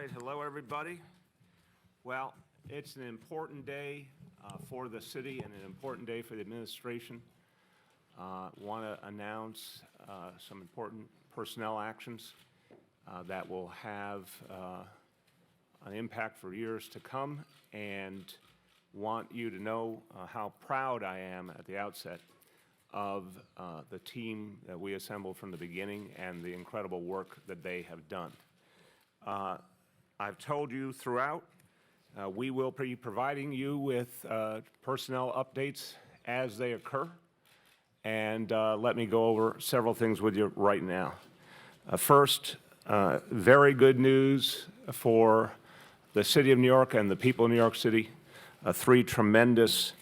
right, hello everybody. Well, it's an important day for the city and an important day for the administration. Want to announce some important personnel actions that will have an impact for years to come, and want you to know how proud I am at the outset of the team that we assembled from the beginning and the incredible work that they have done. I've told you throughout, we will be providing you with personnel updates as they occur, and let me go over several things with you right now. First, very good news for the City of New York and the people of New York City. Three tremendous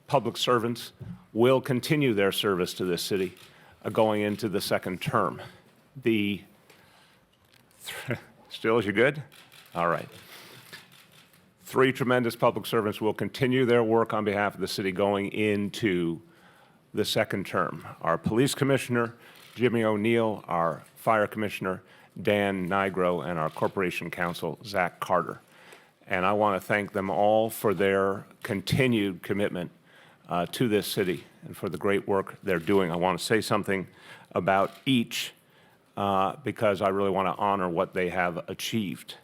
public servants will continue their service to this city going into the second term. Still, is you good? All right. Three tremendous public servants will continue their work on behalf of the city going into the second term. Our police commissioner, Jimmy O'Neill, our fire commissioner, Dan Nigro, and our corporation counsel, Zach Carter. And I want to thank them all for their continued commitment to this city and for the great work they're doing. I want to say something about each because I really want to honor what they have achieved.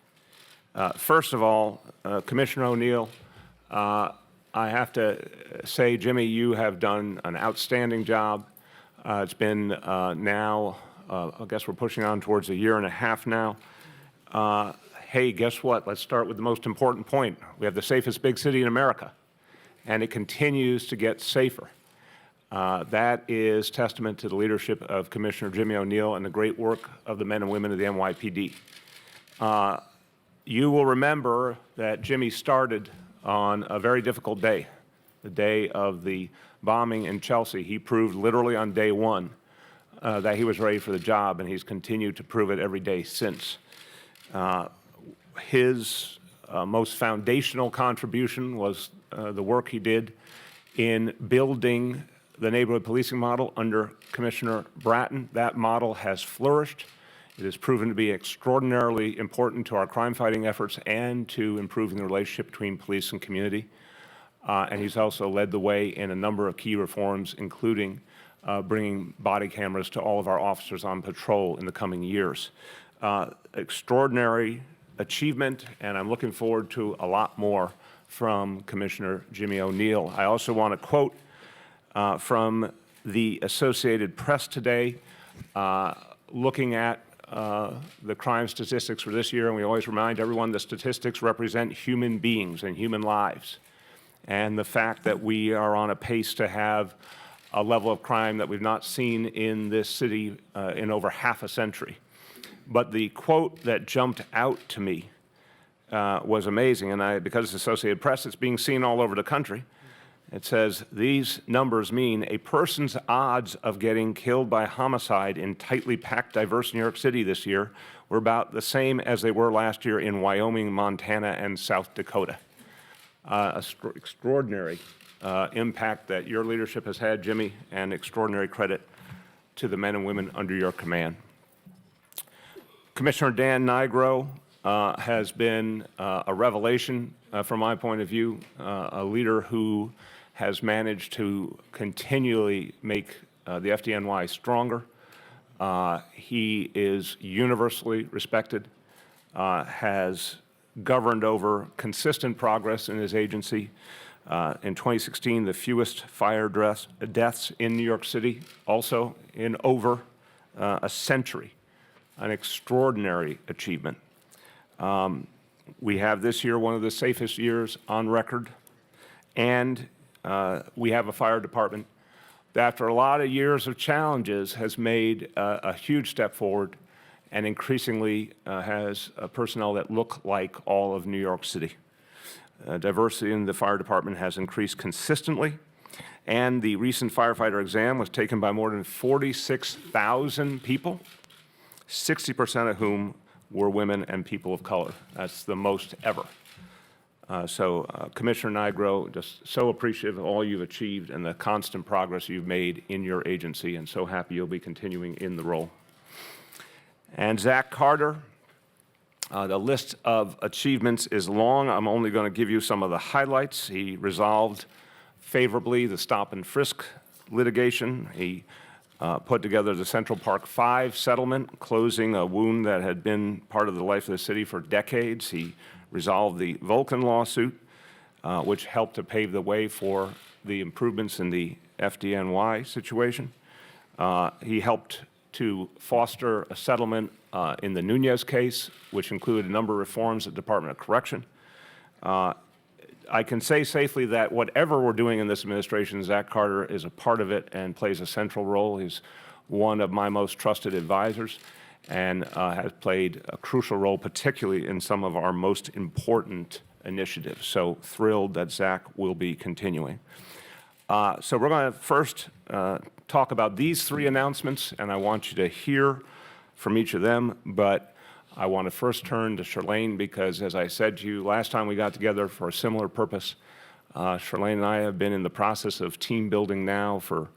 First of all, Commissioner O'Neill, I have to say, Jimmy, you have done an outstanding job. It's been now, I guess we're pushing on towards a year and a half now. Hey, guess what? Let's start with the most important point. We have the safest big city in America, and it continues to get safer. That is testament to the leadership of Commissioner Jimmy O'Neill and the great work of the men and women of the NYPD. You will remember that Jimmy started on a very difficult day, the day of the bombing in Chelsea. He proved literally on day one that he was ready for the job, and he's continued to prove it every day since. His most foundational contribution was the work he did in building the neighborhood policing model under Commissioner Bratton. That model has flourished. It has proven to be extraordinarily important to our crime-fighting efforts and to improving the relationship between police and community. And he's also led the way in a number of key reforms, including bringing body cameras to all of our officers on patrol in the coming years. Extraordinary achievement, and I'm looking forward to a lot more from Commissioner Jimmy O'Neill. I also want to quote from the Associated Press today, looking at the crime statistics for this year, and we always remind everyone the statistics represent human beings and human lives. And the fact that we are on a pace to have a level of crime that we've not seen in this city in over half a century. But the quote that jumped out to me was amazing, and because it's Associated Press, it's being seen all over the country. It says, these numbers mean a person's odds of getting killed by homicide in tightly packed, diverse New York City this year were about the same as they were last year in Wyoming, Montana, and South Dakota. Extraordinary impact that your leadership has had, Jimmy, and extraordinary credit to the men and women under your command. Commissioner Dan Nigro has been a revelation from my point of view, a leader who has managed to continually make the FDNY stronger. He is universally respected, has governed over consistent progress in his agency. In 2016, the fewest fire deaths in New York City, also in over a century. An extraordinary achievement. We have this year one of the safest years on record, and we have a fire department that, after a lot of years of challenges, has made a huge step forward and increasingly has personnel that look like all of New York City. Diversity in the fire department has increased consistently, and the recent firefighter exam was taken by more than 46,000 people, 60% of whom were women and people of color. That's the most ever. Commissioner Nigro, just so appreciative of all you've achieved and the constant progress you've made in your agency, and so happy you'll be continuing in the role. And Zach Carter, The list of achievements is long. I'm only going to give you some of the highlights. He resolved favorably the stop and frisk litigation. He put together the Central Park 5 settlement, closing a wound that had been part of the life of the city for decades. He resolved the Vulcan lawsuit, which helped to pave the way for the improvements in the FDNY situation. He helped to foster a settlement in the Nunez case, which included a number of reforms at the Department of Correction. I can say safely that whatever we're doing in this administration, Zach Carter is a part of it and plays a central role. He's one of my most trusted advisors and has played a crucial role, particularly in some of our most important initiatives. So thrilled that Zach will be continuing. So we're going to first talk about these 3 announcements, and I want you to hear from each of them, but I want to first turn to Chirlane because, as I said to you last time we got together for a similar purpose, Chirlane and I have been in the process of team building now for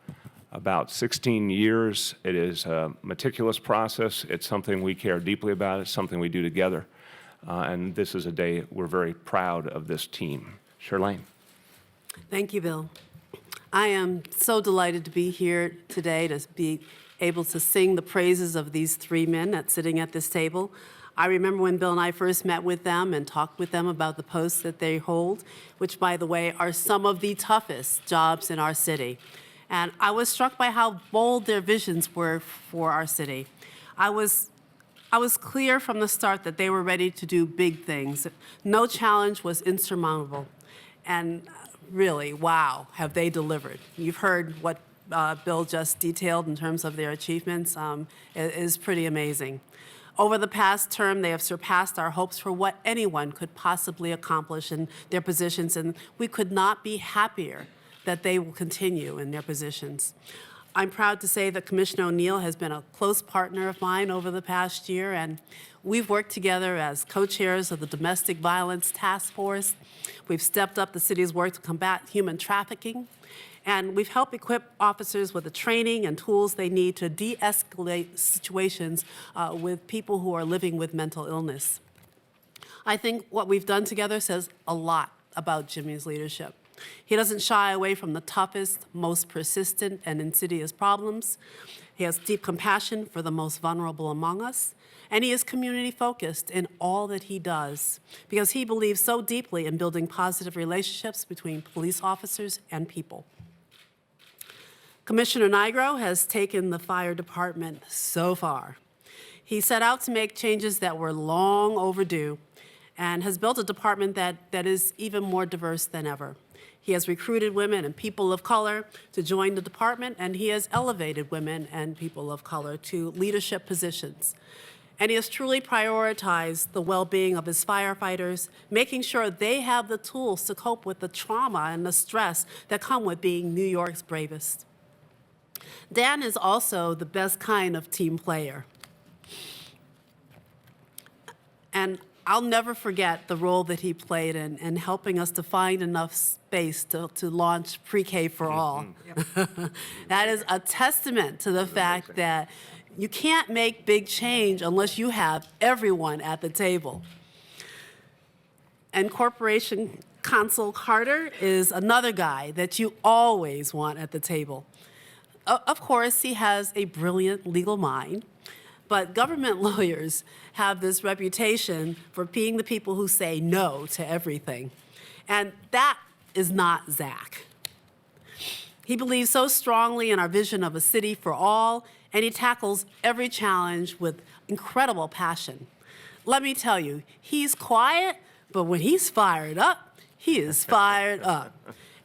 about 16 years. It is a meticulous process. It's something we care deeply about. It's something we do together. And this is a day we're very proud of this team. Chirlane. Thank you, Bill. I am so delighted to be here today to be able to sing the praises of these 3 men that's sitting at this table. I remember when Bill and I first met with them and talked with them about the posts that they hold, which, by the way, are some of the toughest jobs in our city. And I was struck by how bold their visions were for our city. I was clear from the start that they were ready to do big things. No challenge was insurmountable. And really, wow, have they delivered. You've heard what Bill just detailed in terms of their achievements. It is pretty amazing. Over the past term, they have surpassed our hopes for what anyone could possibly accomplish in their positions, and we could not be happier that they will continue in their positions. I'm proud to say that Commissioner O'Neill has been a close partner of mine over the past year, and we've worked together as co-chairs of the Domestic Violence Task Force. We've stepped up the city's work to combat human trafficking, and we've helped equip officers with the training and tools they need to de-escalate situations with people who are living with mental illness. I think what we've done together says a lot about Jimmy's leadership. He doesn't shy away from the toughest, most persistent, and insidious problems. He has deep compassion for the most vulnerable among us, and he is community-focused in all that he does because he believes so deeply in building positive relationships between police officers and people. Commissioner Nigro has taken the fire department so far. He set out to make changes that were long overdue and has built a department that is even more diverse than ever. He has recruited women and people of color to join the department, and he has elevated women and people of color to leadership positions. And he has truly prioritized the well-being of his firefighters, making sure they have the tools to cope with the trauma and the stress that come with being New York's bravest. Dan is also the best kind of team player. And I'll never forget the role that he played in helping us to find enough space to launch pre-K for all. That is a testament to the fact that you can't make big change unless you have everyone at the table. And Corporation Counsel Carter is another guy that you always want at the table. Of course, he has a brilliant legal mind, but government lawyers have this reputation for being the people who say no to everything. And that is not Zach. He believes so strongly in our vision of a city for all, and he tackles every challenge with incredible passion. Let me tell you, he's quiet, but when he's fired up, he is fired up.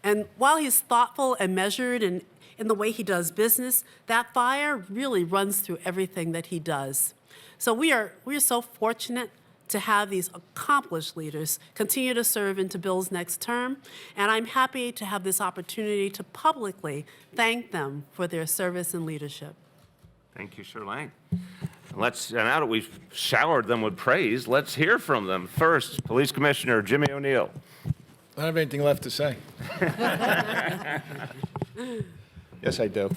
And while he's thoughtful and measured in the way he does business, that fire really runs through everything that he does. So we are so fortunate to have these accomplished leaders continue to serve into Bill's next term, and I'm happy to have this opportunity to publicly thank them for their service and leadership. Thank you, Chirlane. Now that we've showered them with praise, let's hear from them. First, Police Commissioner Jimmy O'Neill. I don't have anything left to say. Yes, I do.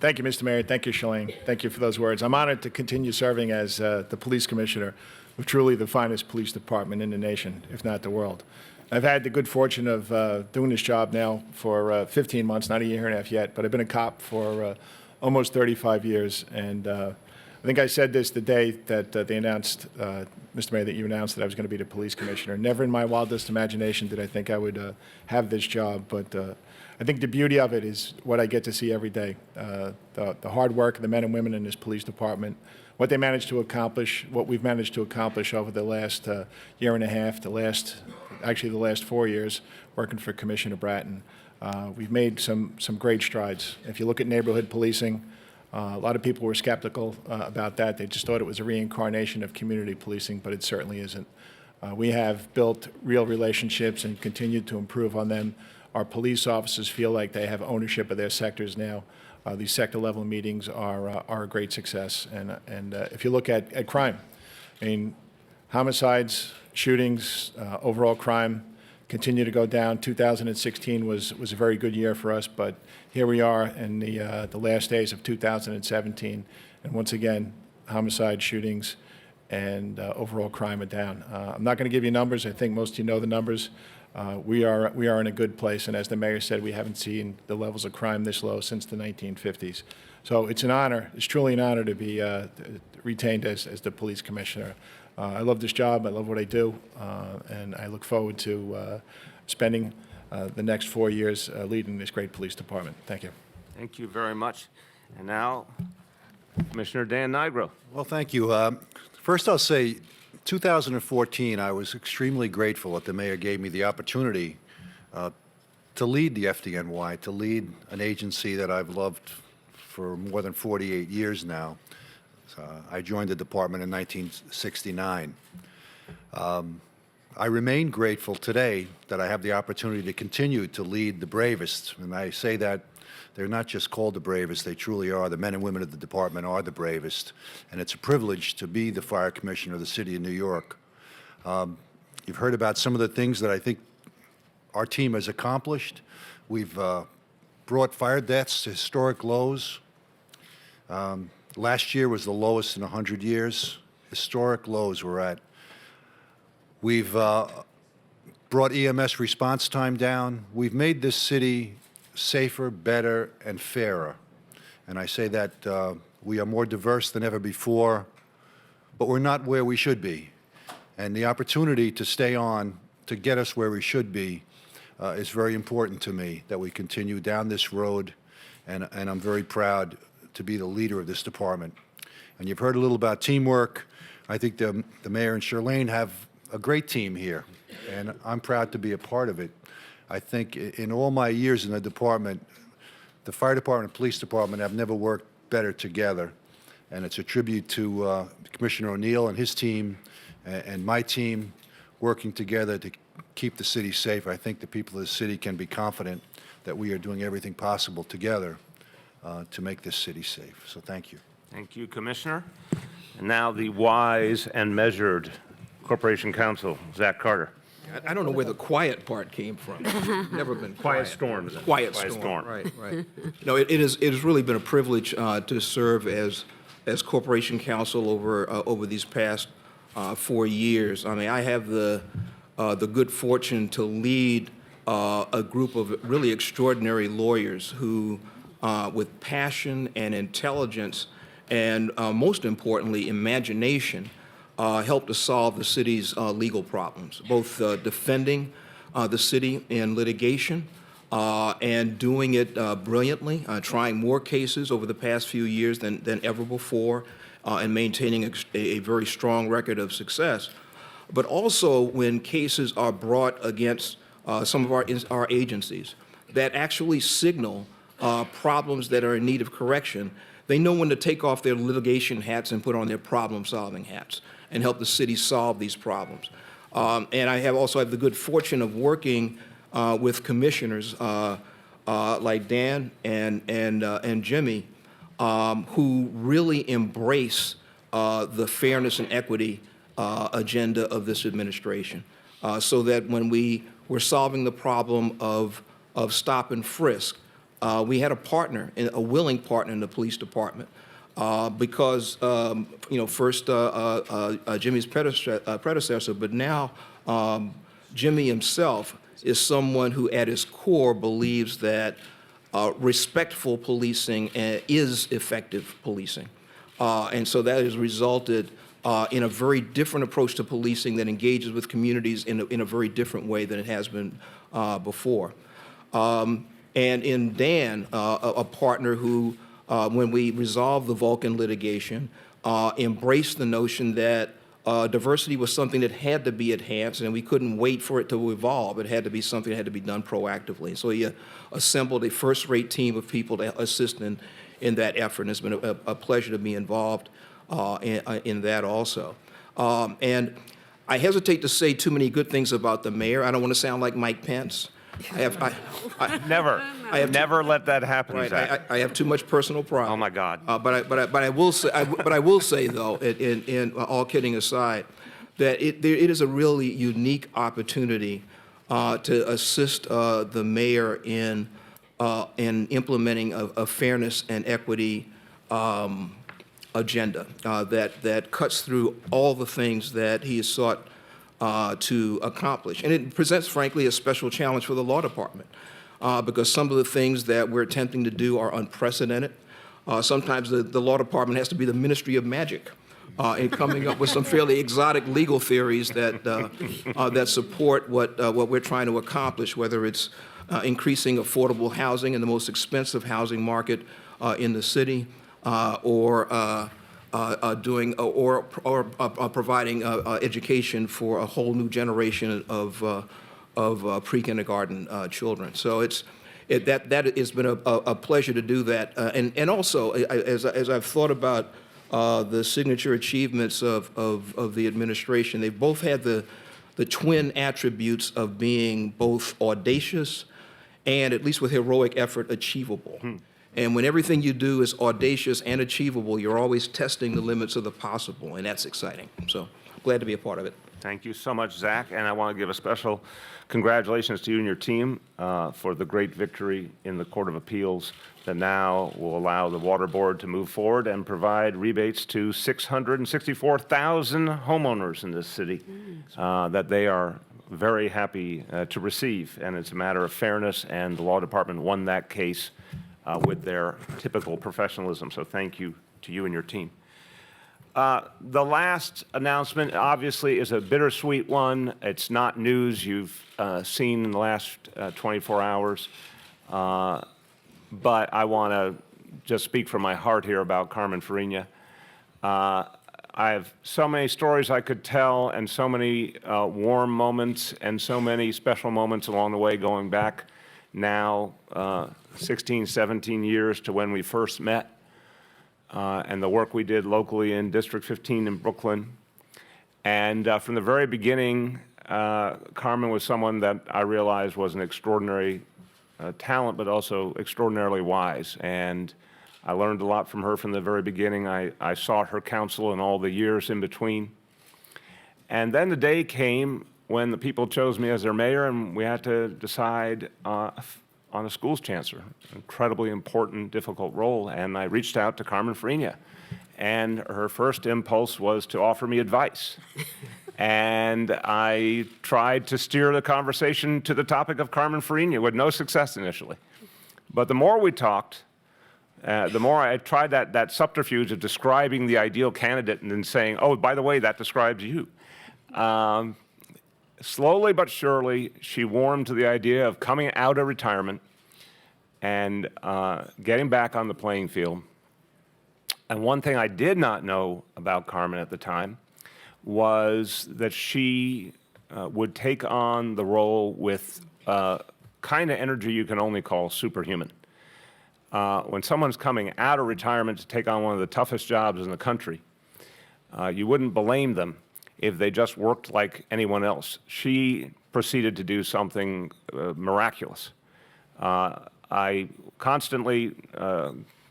Thank you, Mr. Mayor. Thank you, Chirlane. Thank you for those words. I'm honored to continue serving as the police commissioner of truly the finest police department in the nation, if not the world. I've had the good fortune of doing this job now for 15 months, not a year and a half yet, but I've been a cop for almost 35 years. And I think I said this the day that they announced, Mr. Mayor, that you announced that I was going to be the police commissioner. Never in my wildest imagination did I think I would have this job, but I think the beauty of it is what I get to see every day. The hard work of the men and women in this police department, what they managed to accomplish, what we've managed to accomplish over the last year and a half, the last 4 years working for Commissioner Bratton. We've made some great strides. If you look at neighborhood policing, a lot of people were skeptical about that. They just thought it was a reincarnation of community policing, but it certainly isn't. We have built real relationships and continued to improve on them. Our police officers feel like they have ownership of their sectors now. These sector-level meetings are a great success. And if you look at crime, I mean, homicides, shootings, overall crime continue to go down. 2016 was a very good year for us, but here we are in the last days of 2017, and once again, homicide, shootings, and overall crime are down. I'm not going to give you numbers. I think most of you know the numbers. We are in a good place, and as the mayor said, we haven't seen the levels of crime this low since the 1950s. So it's an honor. It's truly an honor to be retained as the police commissioner. I love this job. I love what I do, and I look forward to spending the next 4 years leading this great police department. Thank you. Thank you very much. And now, Commissioner Dan Nigro. Well, thank you. First, I'll say 2014, I was extremely grateful that the mayor gave me the opportunity to lead the FDNY, to lead an agency that I've loved for more than 48 years now. I joined the department in 1969. I remain grateful today that I have the opportunity to continue to lead the bravest, and I say that they're not just called the bravest, they truly are. The men and women of the department are the bravest, and it's a privilege to be the fire commissioner of the city of New York. You've heard about some of the things that I think our team has accomplished. We've brought fire deaths to historic lows. Last year was the lowest in 100 years. Historic lows we're at. We've brought EMS response time down. We've made this city safer, better, and fairer. And I say that we are more diverse than ever before, but we're not where we should be. And the opportunity to stay on, to get us where we should be, is very important to me, that we continue down this road, and I'm very proud to be the leader of this department. And you've heard a little about teamwork. I think the mayor and Chirlane have a great team here, and I'm proud to be a part of it. I think in all my years in the department, the fire department and police department have never worked better together, and it's a tribute to Commissioner O'Neill and his team and my team working together to keep the city safe. I think the people of the city can be confident that we are doing everything possible together to make this city safe. So thank you. Thank you, Commissioner. And now the wise and measured Corporation Counsel, Zach Carter. I don't know where the quiet part came from. Never been quiet. Quiet storm. Quiet storm. Right. No, it has really been a privilege to serve as Corporation Counsel over these past 4 years. I mean, I have the good fortune to lead a group of really extraordinary lawyers who, with passion and intelligence, and most importantly, imagination, help to solve the city's legal problems, both defending the city in litigation and doing it brilliantly, trying more cases over the past few years than ever before, and maintaining a very strong record of success. But also when cases are brought against some of our agencies that actually signal problems that are in need of correction, they know when to take off their litigation hats and put on their problem-solving hats and help the city solve these problems. And I also have the good fortune of working with commissioners like Dan and Jimmy, who really embrace the fairness and equity agenda of this administration, so that when we're solving the problem of stop and frisk, we had a partner, a willing partner in the police department, because, first Jimmy's predecessor, but now Jimmy himself is someone who at his core believes that respectful policing is effective policing. And so that has resulted in a very different approach to policing that engages with communities in a very different way than it has been before. And in Dan, a partner who, when we resolved the Vulcan litigation, embraced the notion that diversity was something that had to be enhanced, and we couldn't wait for it to evolve. It had to be something that had to be done proactively. So he assembled a first-rate team of people to assist in that effort, and it's been a pleasure to be involved in that also. And I hesitate to say too many good things about the mayor. I don't want to sound like Mike Pence. Never let that happen, Right, Zach. I have too much personal pride. Oh, my God. But I will say though, in all kidding aside, that it is a really unique opportunity to assist the mayor in implementing a fairness and equity agenda that cuts through all the things that he has sought to accomplish. And it presents, frankly, a special challenge for the law department because some of the things that we're attempting to do are unprecedented. Sometimes the law department has to be the Ministry of Magic in coming up with some fairly exotic legal theories that support what we're trying to accomplish, whether it's increasing affordable housing in the most expensive housing market in the city, or providing education for a whole new generation of pre-kindergarten children. So that has been a pleasure to do that. And also, as I've thought about the signature achievements of the administration, they've both had the twin attributes of being both audacious and, at least with heroic effort, achievable. And when everything you do is audacious and achievable, you're always testing the limits of the possible, and that's exciting. So glad to be a part of it. Thank you so much, Zach. And I want to give a special congratulations to you and your team for the great victory in the Court of Appeals that now will allow the Water Board to move forward and provide rebates to 664,000 homeowners in this city that they are very happy to receive. And it's a matter of fairness, and the law department won that case with their typical professionalism. So thank you to you and your team. The last announcement, obviously, is a bittersweet one. It's not news you've seen in the last 24 hours. But I want to just speak from my heart here about Carmen Farina. I have so many stories I could tell, and so many warm moments, and so many special moments along the way, going back now 16, 17 years to when we first met, and the work we did locally in District 15 in Brooklyn. And from the very beginning, Carmen was someone that I realized was an extraordinary talent, but also extraordinarily wise. And I learned a lot from her from the very beginning. I sought her counsel in all the years in between. And then the day came when the people chose me as their mayor, and we had to decide on a schools chancellor, incredibly important, difficult role. And I reached out to Carmen Farina, and her first impulse was to offer me advice. And I tried to steer the conversation to the topic of Carmen Farina with no success initially. But the more we talked, the more I tried that subterfuge of describing the ideal candidate and then saying, oh, by the way, that describes you. Slowly but surely, she warmed to the idea of coming out of retirement and getting back on the playing field. And one thing I did not know about Carmen at the time was that she would take on the role with kind of energy you can only call superhuman. When someone's coming out of retirement to take on one of the toughest jobs in the country, you wouldn't blame them if they just worked like anyone else. She proceeded to do something miraculous. I constantly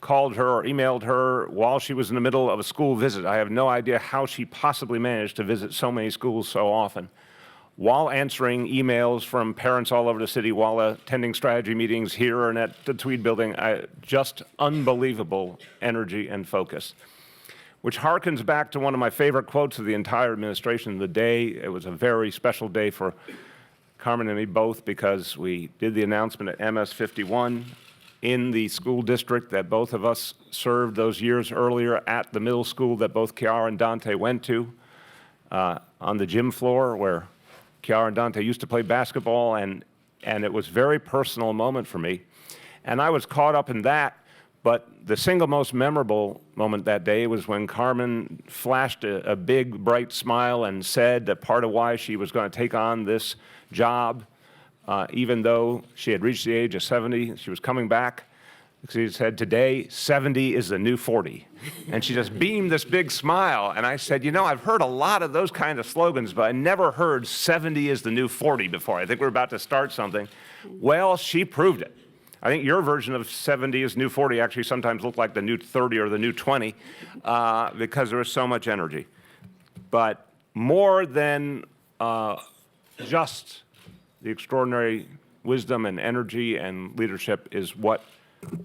called her or emailed her while she was in the middle of a school visit. I have no idea how she possibly managed to visit so many schools so often. while answering emails from parents all over the city, while attending strategy meetings here and at the Tweed Building. Just unbelievable energy and focus, which harkens back to one of my favorite quotes of the entire administration. The day, it was a very special day for Carmen and me both, because we did the announcement at MS 51 in the school district that both of us served those years earlier at the middle school that both Chiara and Dante went to, on the gym floor where Chiara and Dante used to play basketball, and it was a very personal moment for me. And I was caught up in that, but the single most memorable moment that day was when Carmen flashed a big, bright smile and said that part of why she was going to take on this job, even though she had reached the age of 70, she was coming back. She said, today, 70 is the new 40. And she just beamed this big smile. And I said, you know, I've heard a lot of those kind of slogans, but I never heard 70 is the new 40 before. I think we're about to start something. Well, she proved it. I think your version of 70 is new 40 actually sometimes looked like the new 30 or the new 20 because there was so much energy. But more than just the extraordinary wisdom and energy and leadership is what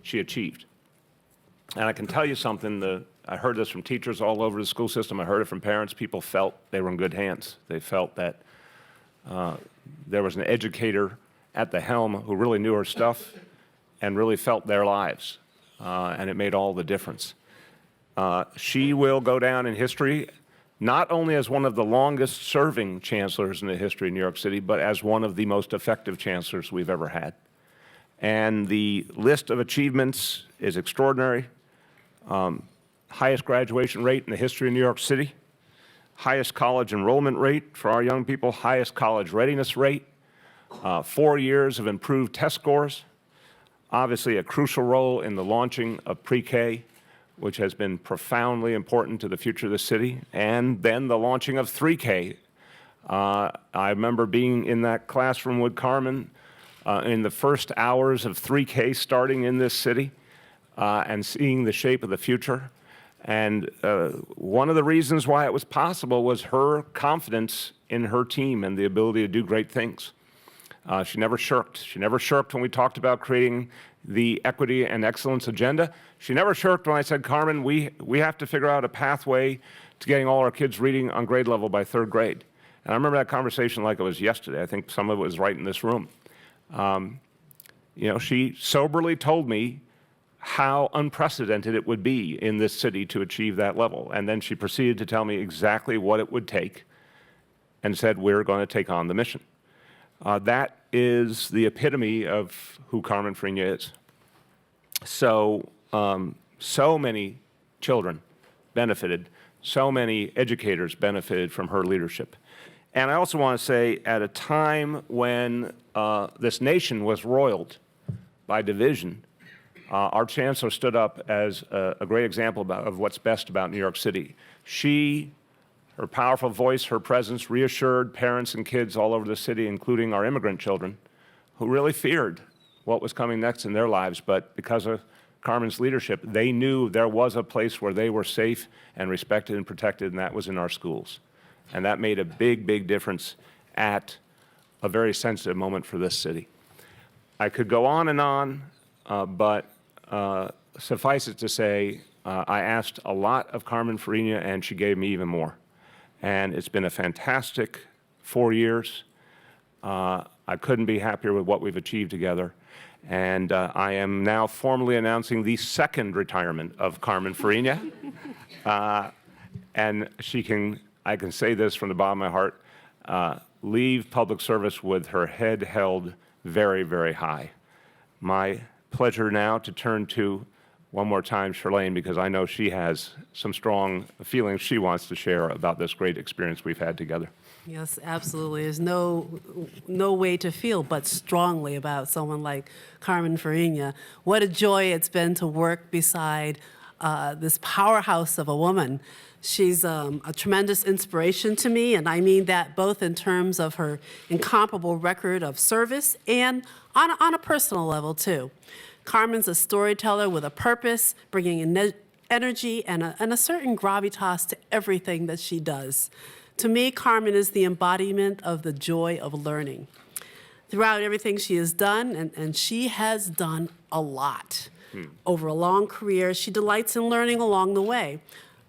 she achieved. And I can tell you something, I heard this from teachers all over the school system, I heard it from parents. People felt they were in good hands. They felt that there was an educator at the helm who really knew her stuff and really felt their lives, and it made all the difference. She will go down in history not only as one of the longest serving chancellors in the history of New York City, but as one of the most effective chancellors we've ever had. And the list of achievements is extraordinary. Highest graduation rate in the history of New York City, highest college enrollment rate for our young people, highest college readiness rate, 4 years of improved test scores, obviously a crucial role in the launching of pre-K, which has been profoundly important to the future of the city, and then the launching of 3K. I remember being in that classroom with Carmen in the first hours of 3K starting in this city and seeing the shape of the future. And one of the reasons why it was possible was her confidence in her team and the ability to do great things. She never shirked. She never shirked when we talked about creating the equity and excellence agenda. She never shirked when I said, Carmen, we have to figure out a pathway to getting all our kids reading on grade level by 3rd grade. And I remember that conversation like it was yesterday. I think some of it was right in this room. You know, she soberly told me how unprecedented it would be in this city to achieve that level. And then she proceeded to tell me exactly what it would take and said, we're going to take on the mission. That is the epitome of who Carmen Farina is. So, so many children benefited, so many educators benefited from her leadership. And I also want to say, at a time when this nation was roiled by division, our chancellor stood up as a great example of what's best about New York City. Her powerful voice, her presence reassured parents and kids all over the city, including our immigrant children, who really feared what was coming next in their lives. But because of Carmen's leadership, they knew there was a place where they were safe and respected and protected, and that was in our schools. And that made a big, big difference at a very sensitive moment for this city. I could go on, but suffice it to say, I asked a lot of Carmen Farina, and she gave me even more. And it's been a fantastic 4 years. I couldn't be happier with what we've achieved together. And I am now formally announcing the 2nd retirement of Carmen Farina. And I can say this from the bottom of my heart, leave public service with her head held very, very high. My pleasure now to turn to, one more time, Chirlane, because I know she has some strong feelings she wants to share about this great experience we've had together. Yes, absolutely. There's no way to feel but strongly about someone like Carmen Farina. What a joy it's been to work beside this powerhouse of a woman. She's a tremendous inspiration to me, and I mean that both in terms of her incomparable record of service and on a personal level, too. Carmen's a storyteller with a purpose, bringing in energy and a certain gravitas to everything that she does. To me, Carmen is the embodiment of the joy of learning. Throughout everything she has done, and she has done a lot. Over a long career, she delights in learning along the way.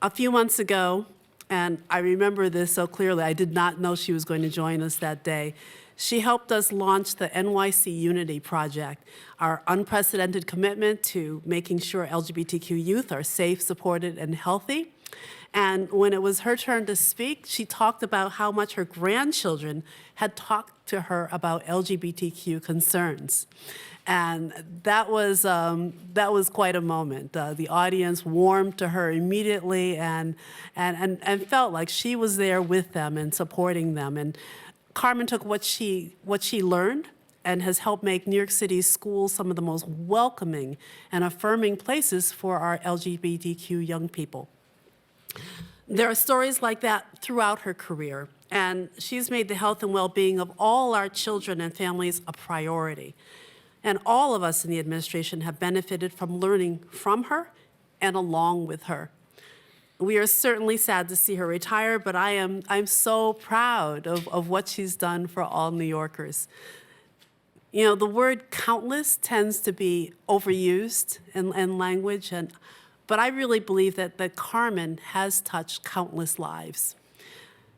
A few months ago, and I remember this so clearly, I did not know she was going to join us that day. She helped us launch the NYC Unity Project, our unprecedented commitment to making sure LGBTQ youth are safe, supported, and healthy. And when it was her turn to speak, she talked about how much her grandchildren had talked to her about LGBTQ concerns. And that was quite a moment. The audience warmed to her immediately and felt like she was there with them and supporting them. And Carmen took what she learned and has helped make New York City's schools some of the most welcoming and affirming places for our LGBTQ young people. There are stories like that throughout her career, and she's made the health and well-being of all our children and families a priority. And all of us in the administration have benefited from learning from her and along with her. We are certainly sad to see her retire, but I'm so proud of what she's done for all New Yorkers. You know, the word countless tends to be overused in language, but I really believe that Carmen has touched countless lives.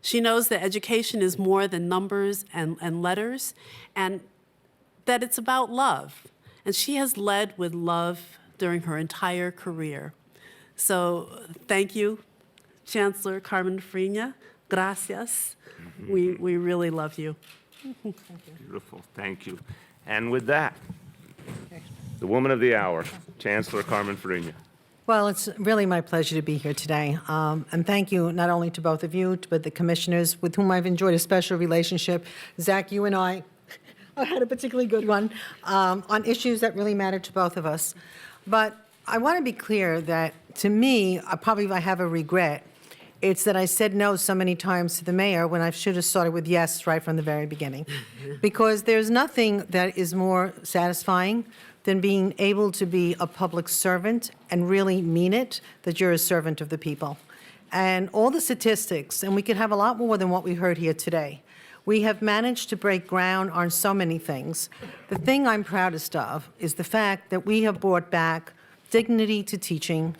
She knows that education is more than numbers and letters, and that it's about love. And she has led with love during her entire career. So thank you, Chancellor Carmen Farina. Gracias. We really love you. Beautiful, thank you. And with that, the woman of the hour, Chancellor Carmen Farina. Well, it's really my pleasure to be here today. And thank you not only to both of you, but the commissioners with whom I've enjoyed a special relationship. Zach, you and I had a particularly good one on issues that really matter to both of us. But I want to be clear that, to me, if I have a regret, it's that I said no so many times to the mayor when I should have started with yes right from the very beginning. Because there's nothing that is more satisfying than being able to be a public servant and really mean it, that you're a servant of the people. And all the statistics, and we could have a lot more than what we heard here today. We have managed to break ground on so many things. The thing I'm proudest of is the fact that we have brought back dignity to teaching,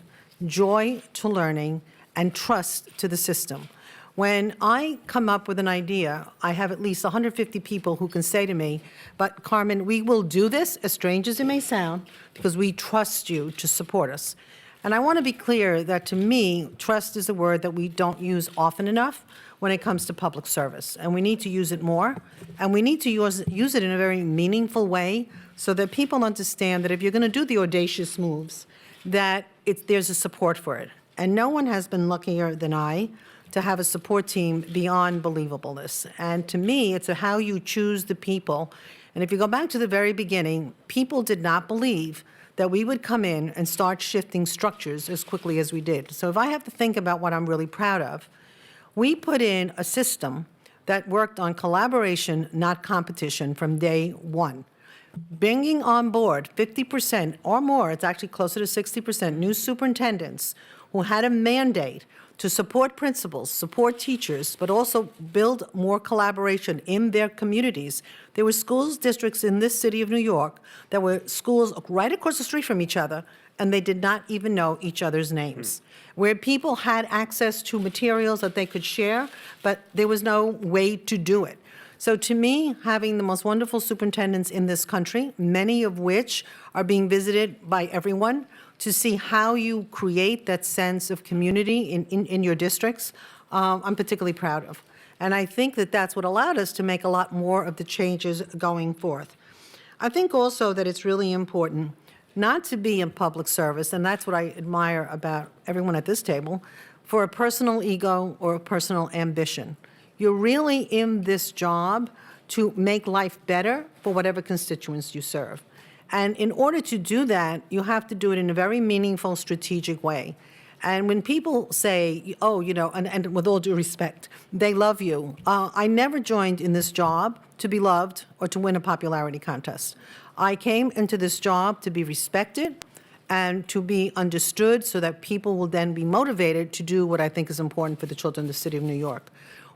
joy to learning, and trust to the system. When I come up with an idea, I have at least 150 people who can say to me, but Carmen, we will do this, as strange as it may sound, because we trust you to support us. And I want to be clear that, to me, trust is a word that we don't use often enough when it comes to public service. And we need to use it more, and we need to use it in a very meaningful way so that people understand that if you're going to do the audacious moves, that there's a support for it. And no one has been luckier than I to have a support team beyond believableness. And to me, it's how you choose the people. And if you go back to the very beginning, people did not believe that we would come in and start shifting structures as quickly as we did. So if I have to think about what I'm really proud of, we put in a system that worked on collaboration, not competition, from day one. Bringing on board 50% or more, it's actually closer to 60%, new superintendents who had a mandate to support principals, support teachers, but also build more collaboration in their communities. There were schools districts in this city of New York that were schools right across the street from each other, and they did not even know each other's names. Where people had access to materials that they could share, but there was no way to do it. So to me, having the most wonderful superintendents in this country, many of which are being visited by everyone, to see how you create that sense of community in your districts, I'm particularly proud of. And I think that that's what allowed us to make a lot more of the changes going forth. I think also that it's really important not to be in public service, and that's what I admire about everyone at this table, for a personal ego or a personal ambition. You're really in this job to make life better for whatever constituents you serve. And in order to do that, you have to do it in a very meaningful, strategic way. And when people say, oh, you know, and with all due respect, they love you. I never joined in this job to be loved or to win a popularity contest. I came into this job to be respected and to be understood so that people will then be motivated to do what I think is important for the children of the city of New York.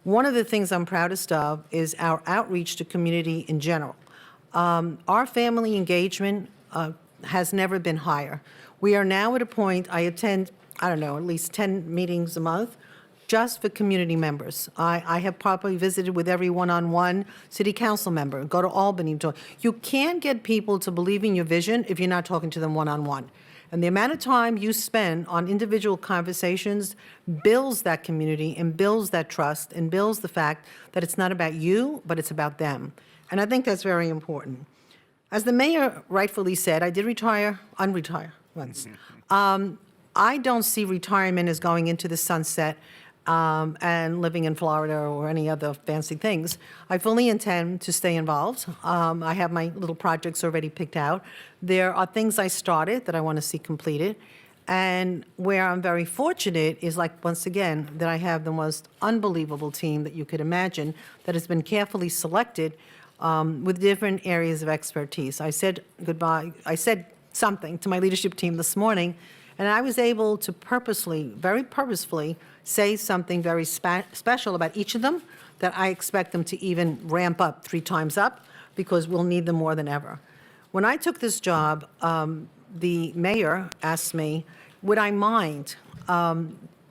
One of the things I'm proudest of is our outreach to community in general. Our family engagement has never been higher. We are now at a point, I attend, I don't know, at least 10 meetings a month, just for community members. I have probably visited with every one-on-one city council member, go to Albany. You can't get people to believe in your vision if you're not talking to them one-on-one. And the amount of time you spend on individual conversations builds that community and builds that trust and builds the fact that it's not about you, but it's about them. And I think that's very important. As the mayor rightfully said, I did unretire once. I don't see retirement as going into the sunset and living in Florida or any other fancy things. I fully intend to stay involved. I have my little projects already picked out. There are things I started that I want to see completed. And where I'm very fortunate is, like, once again, that I have the most unbelievable team that you could imagine that has been carefully selected with different areas of expertise. I said goodbye. I said something to my leadership team this morning, and I was able to very purposefully, say something very special about each of them that I expect them to even ramp up 3 times up, because we'll need them more than ever. When I took this job, the mayor asked me, would I mind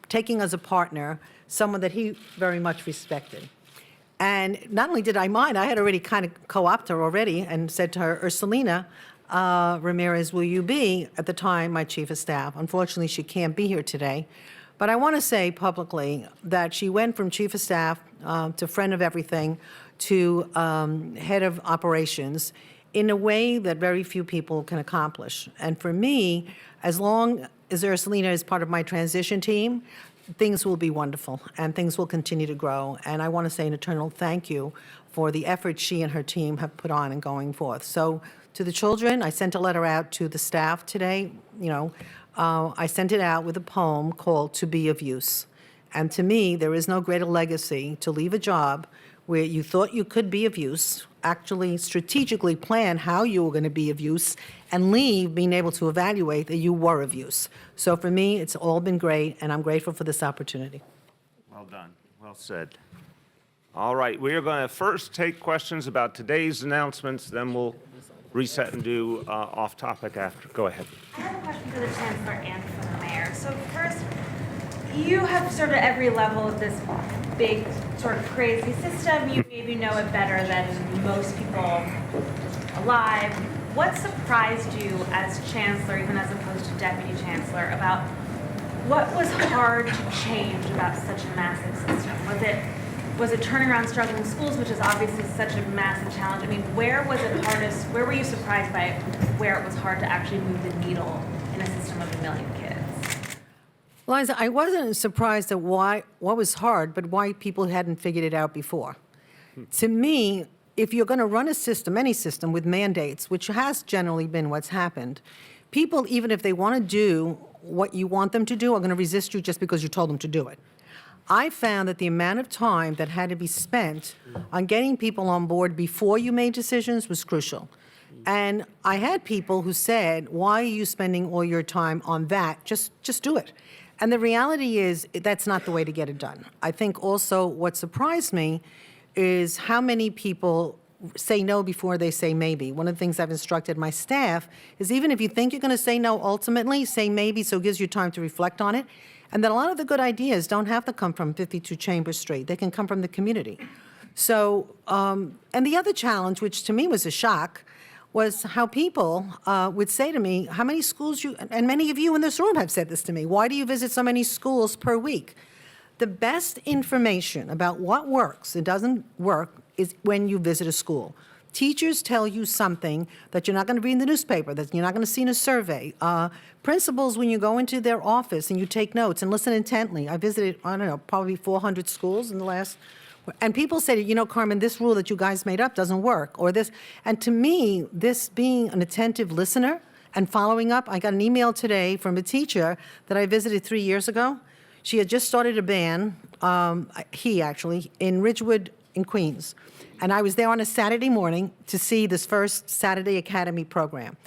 taking as a partner someone that he very much respected? And not only did I mind, I had already kind of co-opted her already and said to her, Ursulina Ramirez, will you be, at the time, my chief of staff? Unfortunately, she can't be here today. But I want to say publicly that she went from chief of staff to friend of everything to head of operations in a way that very few people can accomplish. And for me, as long as Ursulina is part of my transition team, things will be wonderful and things will continue to grow. And I want to say an eternal thank you for the effort she and her team have put on in going forth. So to the children, I sent a letter out to the staff today. I sent it out with a poem called To Be of Use. And to me, there is no greater legacy to leave a job where you thought you could be of use, actually strategically plan how you were going to be of use, and leave being able to evaluate that you were of use. So for me, it's all been great, and I'm grateful for this opportunity. Well done. Well said. All right, we are going to first take questions about today's announcements, then we'll reset and do off-topic after. Go ahead. I have a question for the Chancellor and for the Mayor. So first, you have served at every level of this big, sort of crazy system. You maybe know it better than most people alive. What surprised you as Chancellor, even as opposed to Deputy Chancellor, about what was hard to change about such a massive system? Was it turning around struggling schools, which is obviously such a massive challenge? I mean, where was it hardest, where were you surprised by where it was hard to actually move the needle in a system of 1 million kids? Liza, I wasn't surprised at what was hard, but why people hadn't figured it out before. To me, if you're going to run a system, any system, with mandates, which has generally been what's happened, people, even if they want to do what you want them to do, are going to resist you just because you told them to do it. I found that the amount of time that had to be spent on getting people on board before you made decisions was crucial. And I had people who said, why are you spending all your time on that? Just do it. And the reality is that's not the way to get it done. I think also what surprised me is how many people say no before they say maybe. One of the things I've instructed my staff is, even if you think you're going to say no ultimately, say maybe, so it gives you time to reflect on it. And that a lot of the good ideas don't have to come from 52 Chambers Street. They can come from the community. So, and the other challenge, which to me was a shock, was how people would say to me, how many schools you, and many of you in this room have said this to me, why do you visit so many schools per week? The best information about what works and doesn't work is when you visit a school. Teachers tell you something that you're not going to read in the newspaper, that you're not going to see in a survey. Principals, when you go into their office and you take notes and listen intently. I visited, I don't know, probably 400 schools in the last, and people say, you know, Carmen, this rule that you guys made up doesn't work, or this. And to me, this being an attentive listener and following up, I got an email today from a teacher that I visited 3 years ago. She had just started a band, he actually, in Ridgewood in Queens. And I was there on a Saturday morning to see this first Saturday Academy program.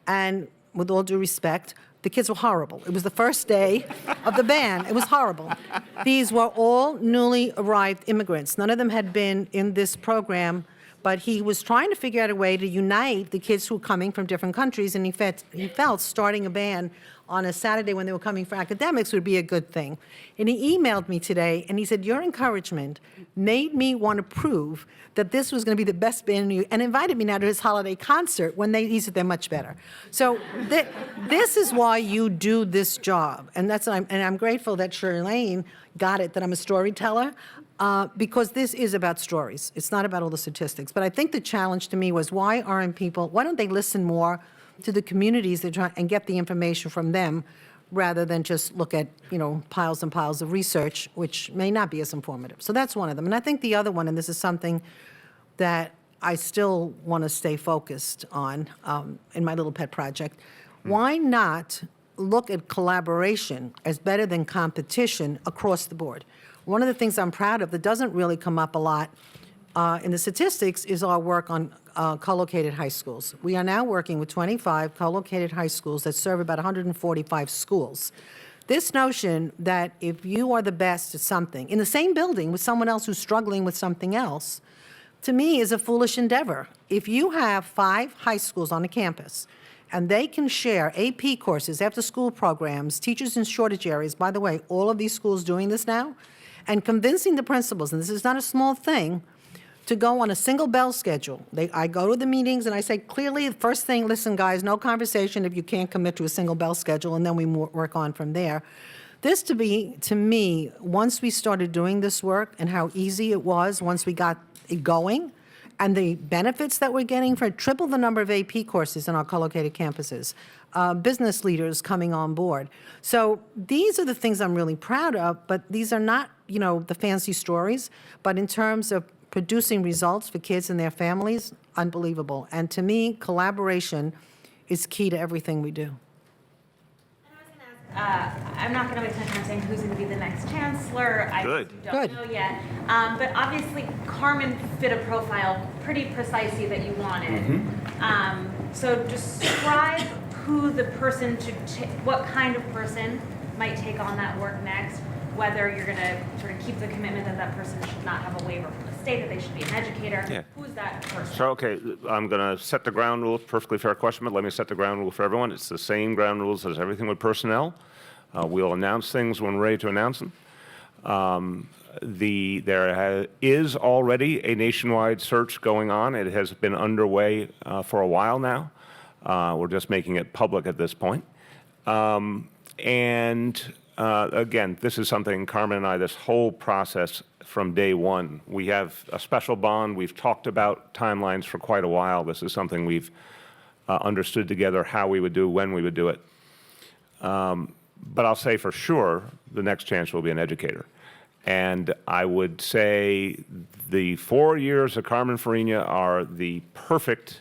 And with all due respect, The kids were horrible. It was the first day of the band. It was horrible. These were all newly arrived immigrants. None of them had been in this program, but he was trying to figure out a way to unite the kids who were coming from different countries, and he felt starting a band on a Saturday when they were coming for academics would be a good thing. And he emailed me today, and he said, your encouragement made me want to prove that this was going to be the best band, and invited me now to his holiday concert when he said they're much better. So this is why you do this job, and I'm grateful that Chirlane got it, that I'm a storyteller, because this is about stories. It's not about all the statistics. But I think the challenge to me was, why don't they listen more to the communities and get the information from them, rather than just look at, piles and piles of research, which may not be as informative. So that's one of them. And I think the other one, and this is something that I still want to stay focused on in my little pet project, why not look at collaboration as better than competition across the board? One of the things I'm proud of that doesn't really come up a lot in the statistics is our work on co-located high schools. We are now working with 25 co-located high schools that serve about 145 schools. This notion that if you are the best at something, in the same building with someone else who's struggling with something else, to me is a foolish endeavor. If you have 5 high schools on a campus, and they can share AP courses, after-school programs, teachers in shortage areas, by the way, all of these schools doing this now, and convincing the principals, and this is not a small thing, to go on a single bell schedule. I go to the meetings and I say clearly, first thing, listen guys, no conversation if you can't commit to a single bell schedule, and then we work on from there. This to me, once we started doing this work and how easy it was once we got it going, and the benefits that we're getting for triple the number of AP courses in our co-located campuses, business leaders coming on board. So these are the things I'm really proud of, but these are not, the fancy stories, but in terms of producing results for kids and their families, unbelievable. And to me, collaboration is key to everything we do. I'm not going to waste my time saying who's going to be the next chancellor. I Good. don't know yet. But obviously, Carmen fit a profile pretty precisely that you wanted. So describe who the person what kind of person might take on that work next, whether you're going to sort of keep the commitment that that person should not have a waiver from the state, that they should be an educator. Yeah. Who's that person? So, okay, I'm going to set the ground rules. Perfectly fair question, but let me set the ground rule for everyone. It's the same ground rules as everything with personnel. We'll announce things when we're ready to announce them. There is already a nationwide search going on. It has been underway for a while now. We're just making it public at this point. Again, this is something, Carmen and I, this whole process from day one, we have a special bond. We've talked about timelines for quite a while. This is something we've understood together how we would do, when we would do it. But I'll say for sure, the next chancellor will be an educator. And I would say the 4 years of Carmen Farina are the perfect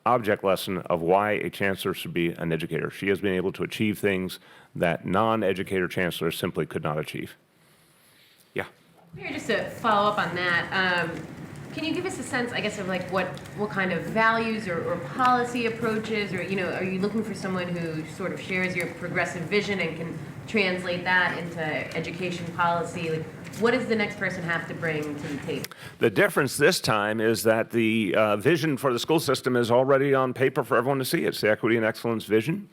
object lesson of why a chancellor should be an educator. She has been able to achieve things that non-educator chancellors simply could not achieve. Yeah. Maybe just to follow up on that, can you give us a sense, I guess, of like what kind of values or policy approaches, or are you looking for someone who sort of shares your progressive vision and can translate that into education policy? Like, what does the next person have to bring to the table? The difference this time is that the vision for the school system is already on paper for everyone to see. It's the equity and excellence vision.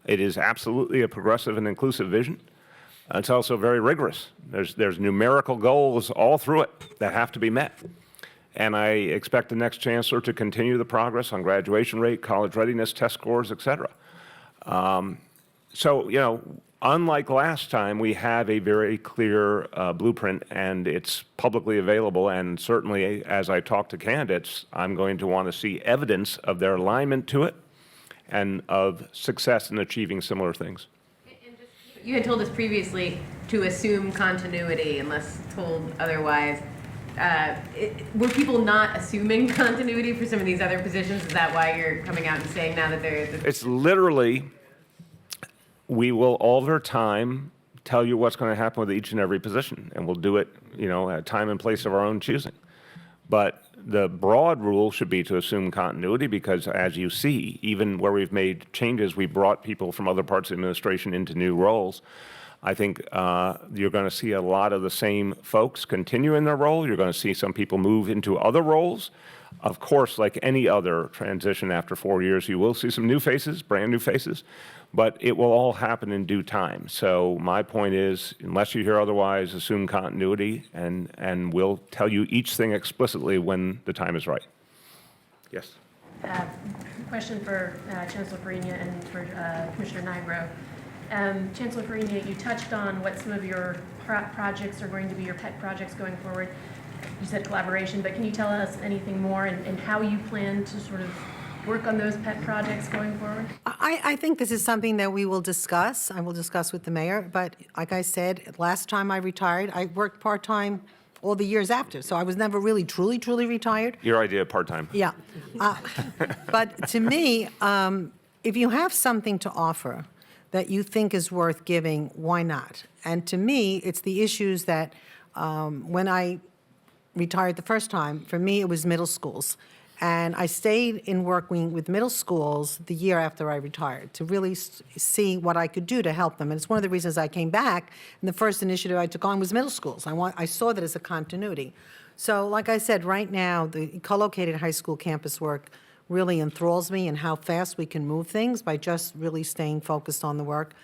It is absolutely a progressive and inclusive vision. It's also very rigorous. There's numerical goals all through it that have to be met. And I expect the next chancellor to continue the progress on graduation rate, college readiness, test scores, et cetera. So, unlike last time, we have a very clear blueprint, and it's publicly available. And certainly, as I talk to candidates, I'm going to want to see evidence of their alignment to it and of success in achieving similar things. You had told us previously to assume continuity unless told otherwise. Were people not assuming continuity for some of these other positions? Is that why you're coming out and saying now that they're... It's literally, we will over time tell you what's going to happen with each and every position, and we'll do it, at time and place of our own choosing. But the broad rule should be to assume continuity because, as you see, even where we've made changes, we brought people from other parts of the administration into new roles. I think you're going to see a lot of the same folks continue in their role. You're going to see some people move into other roles. Of course, like any other transition after 4 years, you will see some new faces, brand new faces, but it will all happen in due time. So my point is, unless you hear otherwise, assume continuity, and we'll tell you each thing explicitly when the time is right. Yes? Question for Chancellor Farina and for Commissioner Nigro. Chancellor Farina, you touched on what some of your projects are going to be, your pet projects going forward. You said collaboration, but can you tell us anything more and how you plan to sort of work on those pet projects going forward? I think this is something that we will discuss. I will discuss with the mayor, but like I said, last time I retired, I worked part-time all the years after, so I was never really truly retired. Your idea of part-time. Yeah. But to me, if you have something to offer that you think is worth giving, why not? And to me, it's the issues that when I retired the first time, for me, it was middle schools. And I stayed in working with middle schools the year after I retired to really see what I could do to help them. And it's one of the reasons I came back, and the first initiative I took on was middle schools. I saw that as a continuity. So like I said, right now, the co-located high school campus work really enthralls me and how fast we can move things by just really staying focused on the work.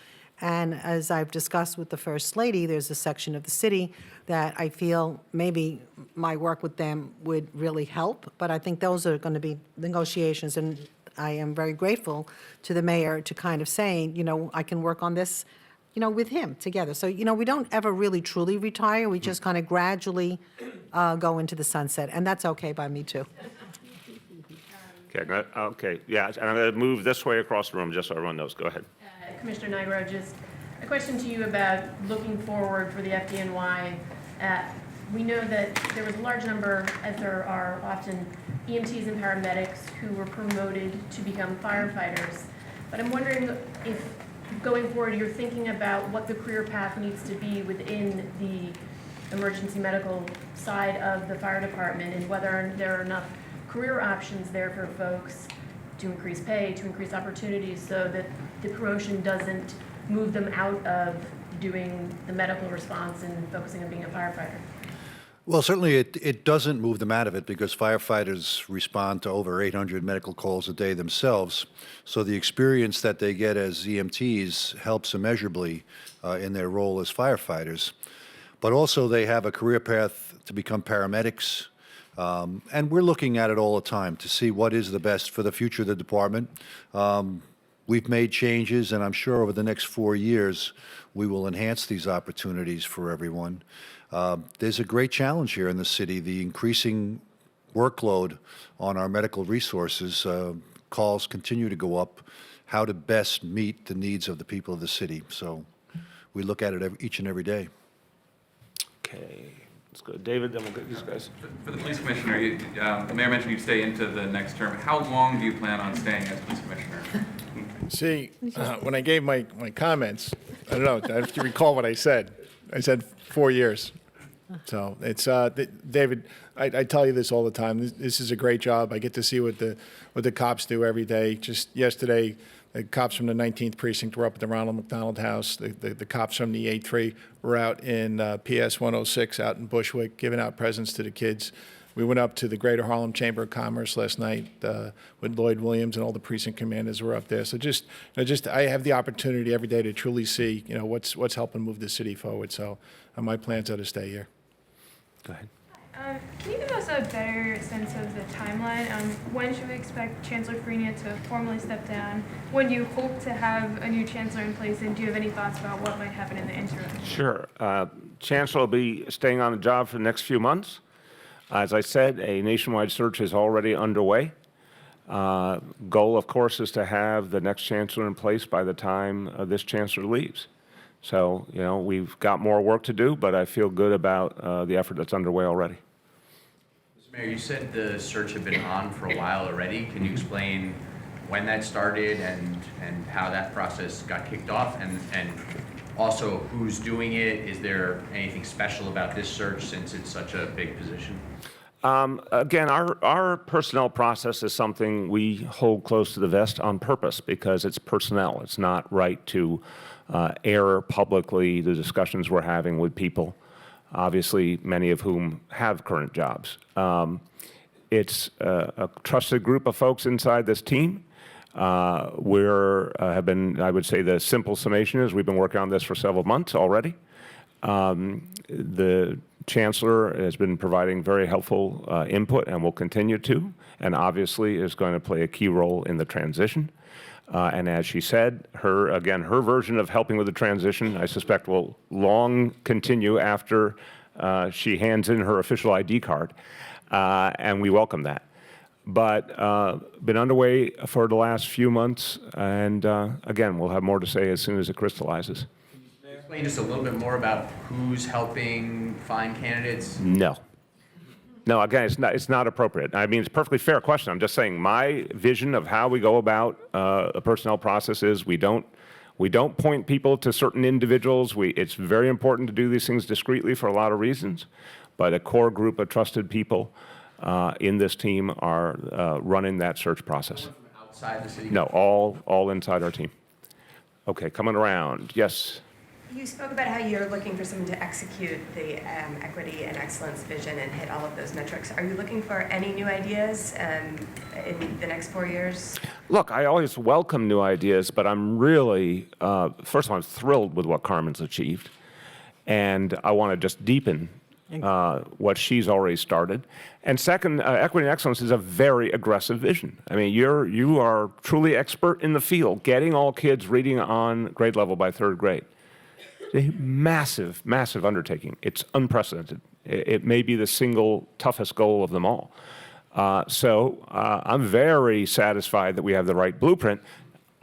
And as I've discussed with the First Lady, there's a section of the city that I feel maybe my work with them would really help, but I think those are going to be negotiations, and I am very grateful to the mayor to kind of saying, you know, I can work on this, you know, with him together. So, you know, we don't ever really truly retire. We just kind of gradually go into the sunset, and that's okay by me, too. Okay, yeah, and I'm going to move this way across the room just so everyone knows. Go ahead. Commissioner Nigro, just a question to you about looking forward for the FDNY. We know that there was a large number, as there are often, EMTs and paramedics who were promoted to become firefighters. But I'm wondering if, going forward, you're thinking about what the career path needs to be within the emergency medical side of the fire department, and whether there are enough career options there for folks to increase pay, to increase opportunities, so that the promotion doesn't move them out of doing the medical response and focusing on being a firefighter. Well, certainly it doesn't move them out of it because firefighters respond to over 800 medical calls a day themselves. So the experience that they get as EMTs helps immeasurably in their role as firefighters. But also they have a career path to become paramedics. And we're looking at it all the time to see what is the best for the future of the department. We've made changes, and I'm sure over the next 4 years, we will enhance these opportunities for everyone. There's a great challenge here in the city, the increasing workload on our medical resources. Calls continue to go up, how to best meet the needs of the people of the city. So we look at it each and every day. Okay, let's go. David, then we'll get these guys. For the police commissioner, the mayor mentioned you'd stay into the next term. How long do you plan on staying as police commissioner? See, when I gave my comments, I don't know, I have to recall what I said. I said 4 years. So it's, David, I tell you this all the time. This is a great job. I get to see what the cops do every day. Just yesterday, the cops from the 19th Precinct were up at the Ronald McDonald House. The cops from the 8-3 were out in PS 106 out in Bushwick giving out presents to the kids. We went up to the Greater Harlem Chamber of Commerce last night with Lloyd Williams, and all the precinct commanders were up there. So I have the opportunity every day to truly see, you know, what's helping move the city forward. So my plans are to stay here. Go ahead. Can you give us a better sense of the timeline? When should we expect Chancellor Farina to formally step down? When do you hope to have a new chancellor in place? And do you have any thoughts about what might happen in the interim? Sure. Chancellor will be staying on the job for the next few months. As I said, a nationwide search is already underway. Goal, of course, is to have the next chancellor in place by the time this chancellor leaves. So, you know, we've got more work to do, but I feel good about the effort that's underway already. Mr. Mayor, you said the search had been on for a while already. Can you explain when that started and how that process got kicked off? And also, who's doing it? Is there anything special about this search since it's such a big position? Again, our personnel process is something we hold close to the vest on purpose because it's personnel. It's not right to air publicly the discussions we're having with people, obviously many of whom have current jobs. It's a trusted group of folks inside this team. Have been, I would say the simple summation is we've been working on this for several months already. The Chancellor has been providing very helpful input and will continue to, and obviously is going to play a key role in the transition. And as she said, her version of helping with the transition, I suspect, will long continue after she hands in her official ID card, and we welcome that. But been underway for the last few months, and again, we'll have more to say as soon as it crystallizes. Explain just a little bit more about who's helping find candidates? No. No, again, it's not appropriate. I mean, it's a perfectly fair question. I'm just saying my vision of how we go about a personnel process is we don't point people to certain individuals. It's very important to do these things discreetly for a lot of reasons, but a core group of trusted people in this team are running that search process. Outside the city? No, all inside our team. Okay, coming around. Yes. You spoke about how you're looking for someone to execute the equity and excellence vision and hit all of those metrics. Are you looking for any new ideas in the next 4 years? Look, I always welcome new ideas, but I'm really, first of all, I'm thrilled with what Carmen's achieved. And I want to just deepen what she's already started. And second, equity and excellence is a very aggressive vision. I mean, you are truly expert in the field, getting all kids reading on grade level by third grade. A massive, massive undertaking. It's unprecedented. It may be the single toughest goal of them all. So I'm very satisfied that we have the right blueprint.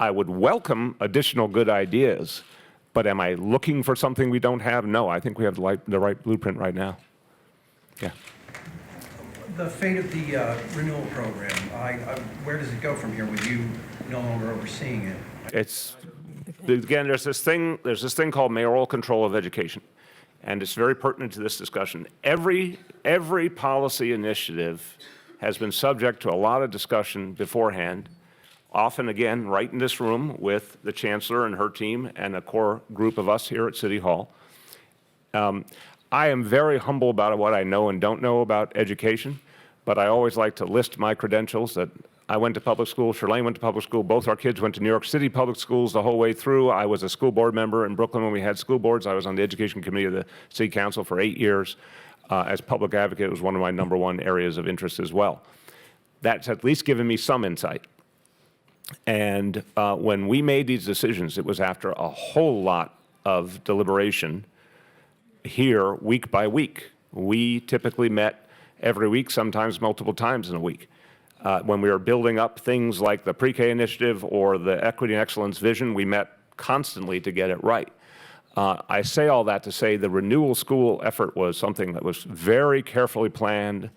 I would welcome additional good ideas, but am I looking for something we don't have? No, I think we have the right blueprint right now. Yeah. The fate of the renewal program, where does it go from here with you no longer overseeing it? It's, again, there's this thing called mayoral control of education, and it's very pertinent to this discussion. Every policy initiative has been subject to a lot of discussion beforehand, often, again, right in this room with the Chancellor and her team and a core group of us here at City Hall. I am very humble about what I know and don't know about education, but I always like to list my credentials that I went to public school, Chirlane went to public school, both our kids went to New York City public schools the whole way through. I was a school board member in Brooklyn when we had school boards. I was on the education committee of the city council for 8 years. As public advocate, it was one of my #1 areas of interest as well. That's at least given me some insight. And when we made these decisions, it was after a whole lot of deliberation here week by week. We typically met every week, sometimes multiple times in a week. When we were building up things like the pre-K initiative or the equity and excellence vision, we met constantly to get it right. I say all that to say the renewal school effort was something that was very carefully planned.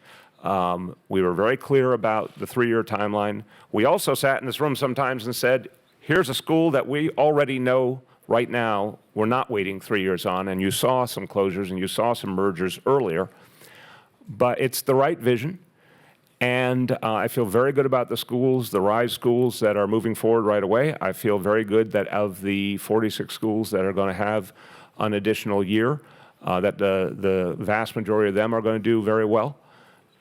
We were very clear about the 3-year timeline. We also sat in this room sometimes and said, here's a school that we already know right now we're not waiting 3 years on, and you saw some closures and you saw some mergers earlier. But it's the right vision. And I feel very good about the schools, the RISE schools that are moving forward right away. I feel very good that of the 46 schools that are going to have an additional year, that the vast majority of them are going to do very well.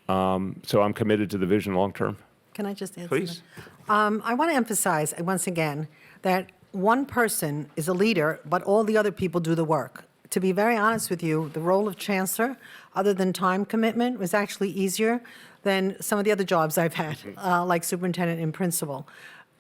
So I'm committed to the vision long term. Can I just add Please. something? I want to emphasize once again that one person is a leader, but all the other people do the work. To be very honest with you, the role of Chancellor, other than time commitment, was actually easier than some of the other jobs I've had, like superintendent and principal.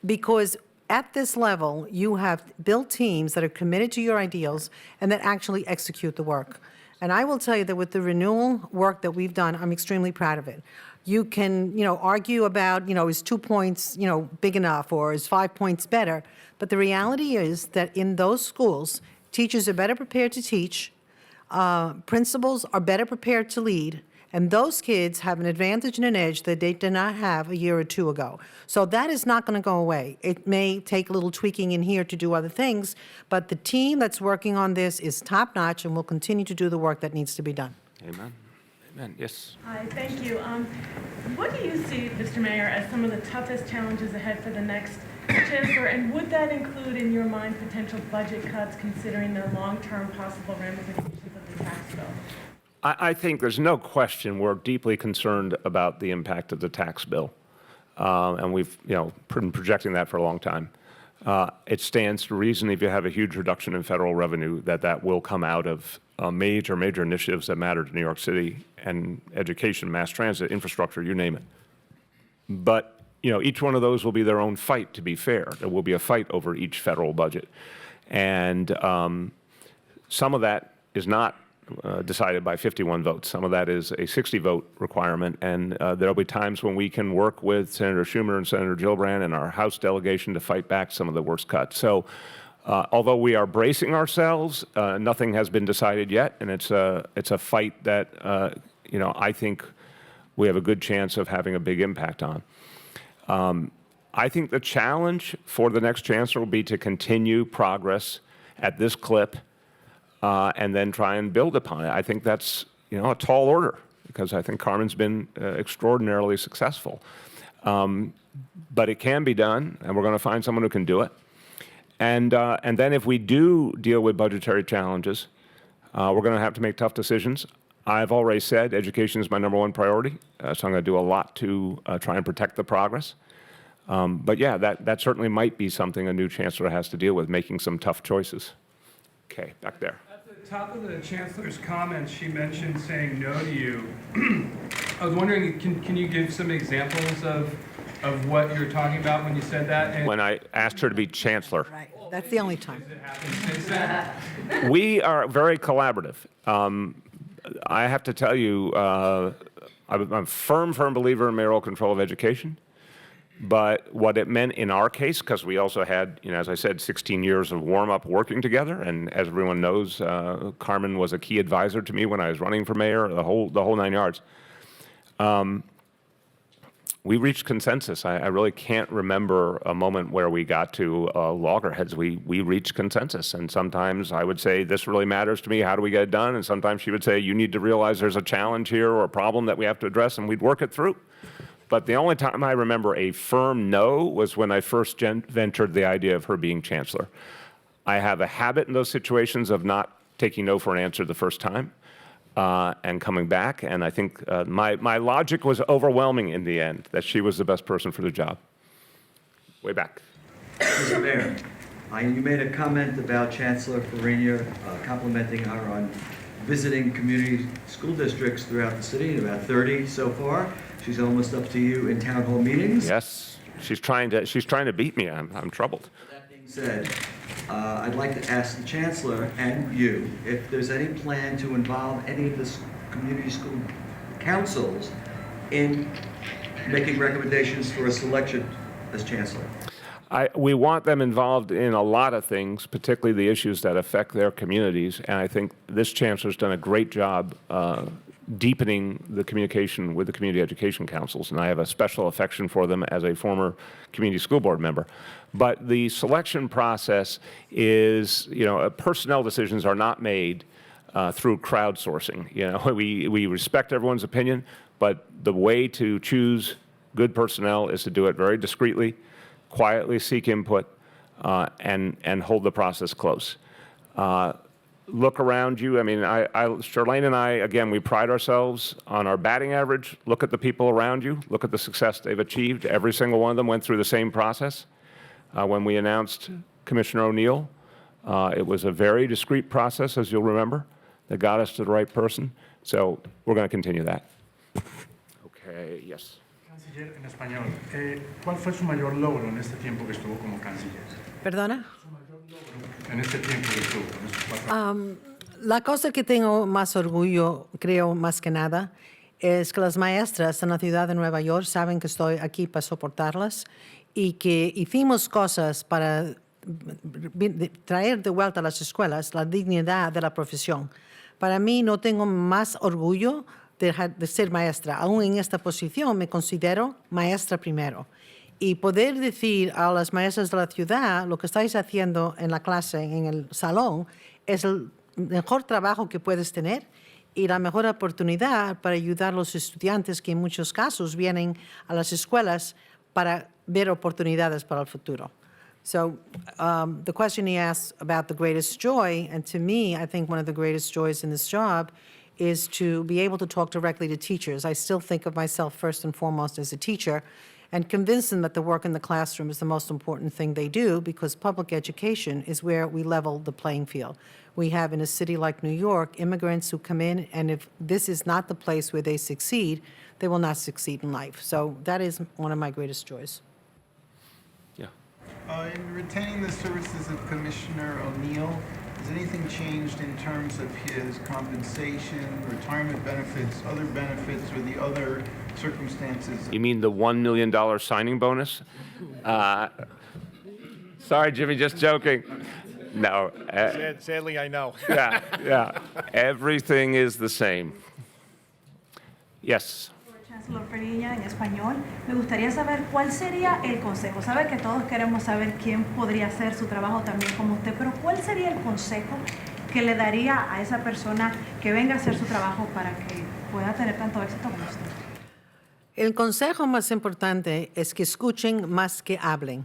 Because at this level, you have built teams that are committed to your ideals and that actually execute the work. And I will tell you that with the renewal work that we've done, I'm extremely proud of it. You can, argue about, is 2 points, big enough, or is 5 points better? But the reality is that in those schools, teachers are better prepared to teach, principals are better prepared to lead, and those kids have an advantage and an edge that they did not have a year or two ago. So that is not going to go away. It may take a little tweaking in here to do other things, but the team that's working on this is top-notch and will continue to do the work that needs to be done. Amen. Amen. Yes. Hi, thank you. What do you see, Mr. Mayor, as some of the toughest challenges ahead for the next chancellor? And would that include, in your mind, potential budget cuts, considering the long-term possible ramifications of the tax bill? I think there's no question we're deeply concerned about the impact of the tax bill. And we've, been projecting that for a long time. It stands to reason if you have a huge reduction in federal revenue that will come out of major initiatives that matter to New York City and education, mass transit, infrastructure, you name it. But, each one of those will be their own fight, to be fair. There will be a fight over each federal budget. And some of that is not decided by 51 votes. Some of that is a 60-vote requirement, and there'll be times when we can work with Senator Schumer and Senator Gillibrand and our House delegation to fight back some of the worst cuts. So although we are bracing ourselves, nothing has been decided yet, and it's a fight that, I think we have a good chance of having a big impact on. I think the challenge for the next chancellor will be to continue progress at this clip and then try and build upon it. I think that's, a tall order because I think Carmen's been extraordinarily successful. But it can be done, and we're going to find someone who can do it. And then if we do deal with budgetary challenges, we're going to have to make tough decisions. I've already said education is my #1 priority, so I'm going to do a lot to try and protect the progress. But yeah, that certainly might be something a new chancellor has to deal with, making some tough choices. Okay, back there. At the top of the chancellor's comments, she mentioned saying no to you. I was wondering, can you give some examples of what you're talking about when you said that? And When I asked her to be chancellor. Right, that's the only time. has it happened since then? We are very collaborative. I have to tell you, I'm a firm believer in mayoral control of education. But what it meant in our case, because we also had, as I said, 16 years of warm-up working together, and as everyone knows, Carmen was a key advisor to me when I was running for mayor, the whole 9 yards. We reached consensus. I really can't remember a moment where we got to loggerheads. We reached consensus, and sometimes I would say, this really matters to me, how do we get it done? And sometimes she would say, you need to realize there's a challenge here or a problem that we have to address, and we'd work it through. But the only time I remember a firm no was when I first ventured the idea of her being chancellor. I have a habit in those situations of not taking no for an answer the first time and coming back. And I think my logic was overwhelming in the end, that she was the best person for the job. Way back. Mr. Mayor, you made a comment about Chancellor Farina complimenting her on visiting community school districts throughout the city, about 30 so far. She's almost up to you in town hall meetings. Yes, she's trying to beat me. I'm troubled. That being said, I'd like to ask the Chancellor and you if there's any plan to involve any of the community school councils in making recommendations for a selection as Chancellor. We want them involved in a lot of things, particularly the issues that affect their communities. And I think this chancellor's done a great job deepening the communication with the community education councils, and I have a special affection for them as a former community school board member. But the selection process is, personnel decisions are not made through crowdsourcing. We respect everyone's opinion, but the way to choose good personnel is to do it very discreetly, quietly seek input, and hold the process close. Look around you. I mean, Chirlane and I, again, we pride ourselves on our batting average. Look at the people around you. Look at the success they've achieved. Every single one of them went through the same process. When we announced Commissioner O'Neill, it was a very discreet process, as you'll remember, that got us to the right person. So we're going to continue that. Okay, yes. Canciller, en español, ¿cuál fue su mayor logro en este tiempo que estuvo como canciller? ¿Perdona? En este tiempo que estuvo, en estos 4 años. La cosa que tengo más orgullo, creo más que nada, es que las maestras en la ciudad de Nueva York saben que estoy aquí para soportarlas y que hicimos cosas para traer de vuelta a las escuelas la dignidad de la profesión. Para mí no tengo más orgullo de ser maestra. Aún en esta posición me considero maestra primero. Y poder decir a las maestras de la ciudad lo que estáis haciendo en la clase, en el salón, es el mejor trabajo que puedes tener y la mejor oportunidad para ayudar a los estudiantes que en muchos casos vienen a las escuelas para ver oportunidades para el futuro. So the question he asked about the greatest joy, and to me, I think one of the greatest joys in this job is to be able to talk directly to teachers. I still think of myself first and foremost as a teacher and convince them that the work in the classroom is the most important thing they do, because public education is where we level the playing field. We have in a city like New York immigrants who come in, and if this is not the place where they succeed, they will not succeed in life. So that is one of my greatest joys. Yeah. In retaining the services of Commissioner O'Neill, has anything changed in terms of his compensation, retirement benefits, other benefits, or the other circumstances? You mean the $1 million signing bonus? Sorry, Jimmy, just joking. No. Sadly, I know. Yeah. Everything is the same. Yes. Chancellor Farina, en español. Me gustaría saber cuál sería el consejo. Sabe que todos queremos saber quién podría hacer su trabajo también como usted, pero ¿cuál sería el consejo que le daría a esa persona que venga a hacer su trabajo para que pueda tener tanto éxito como usted? El consejo más importante es que escuchen más que hablen.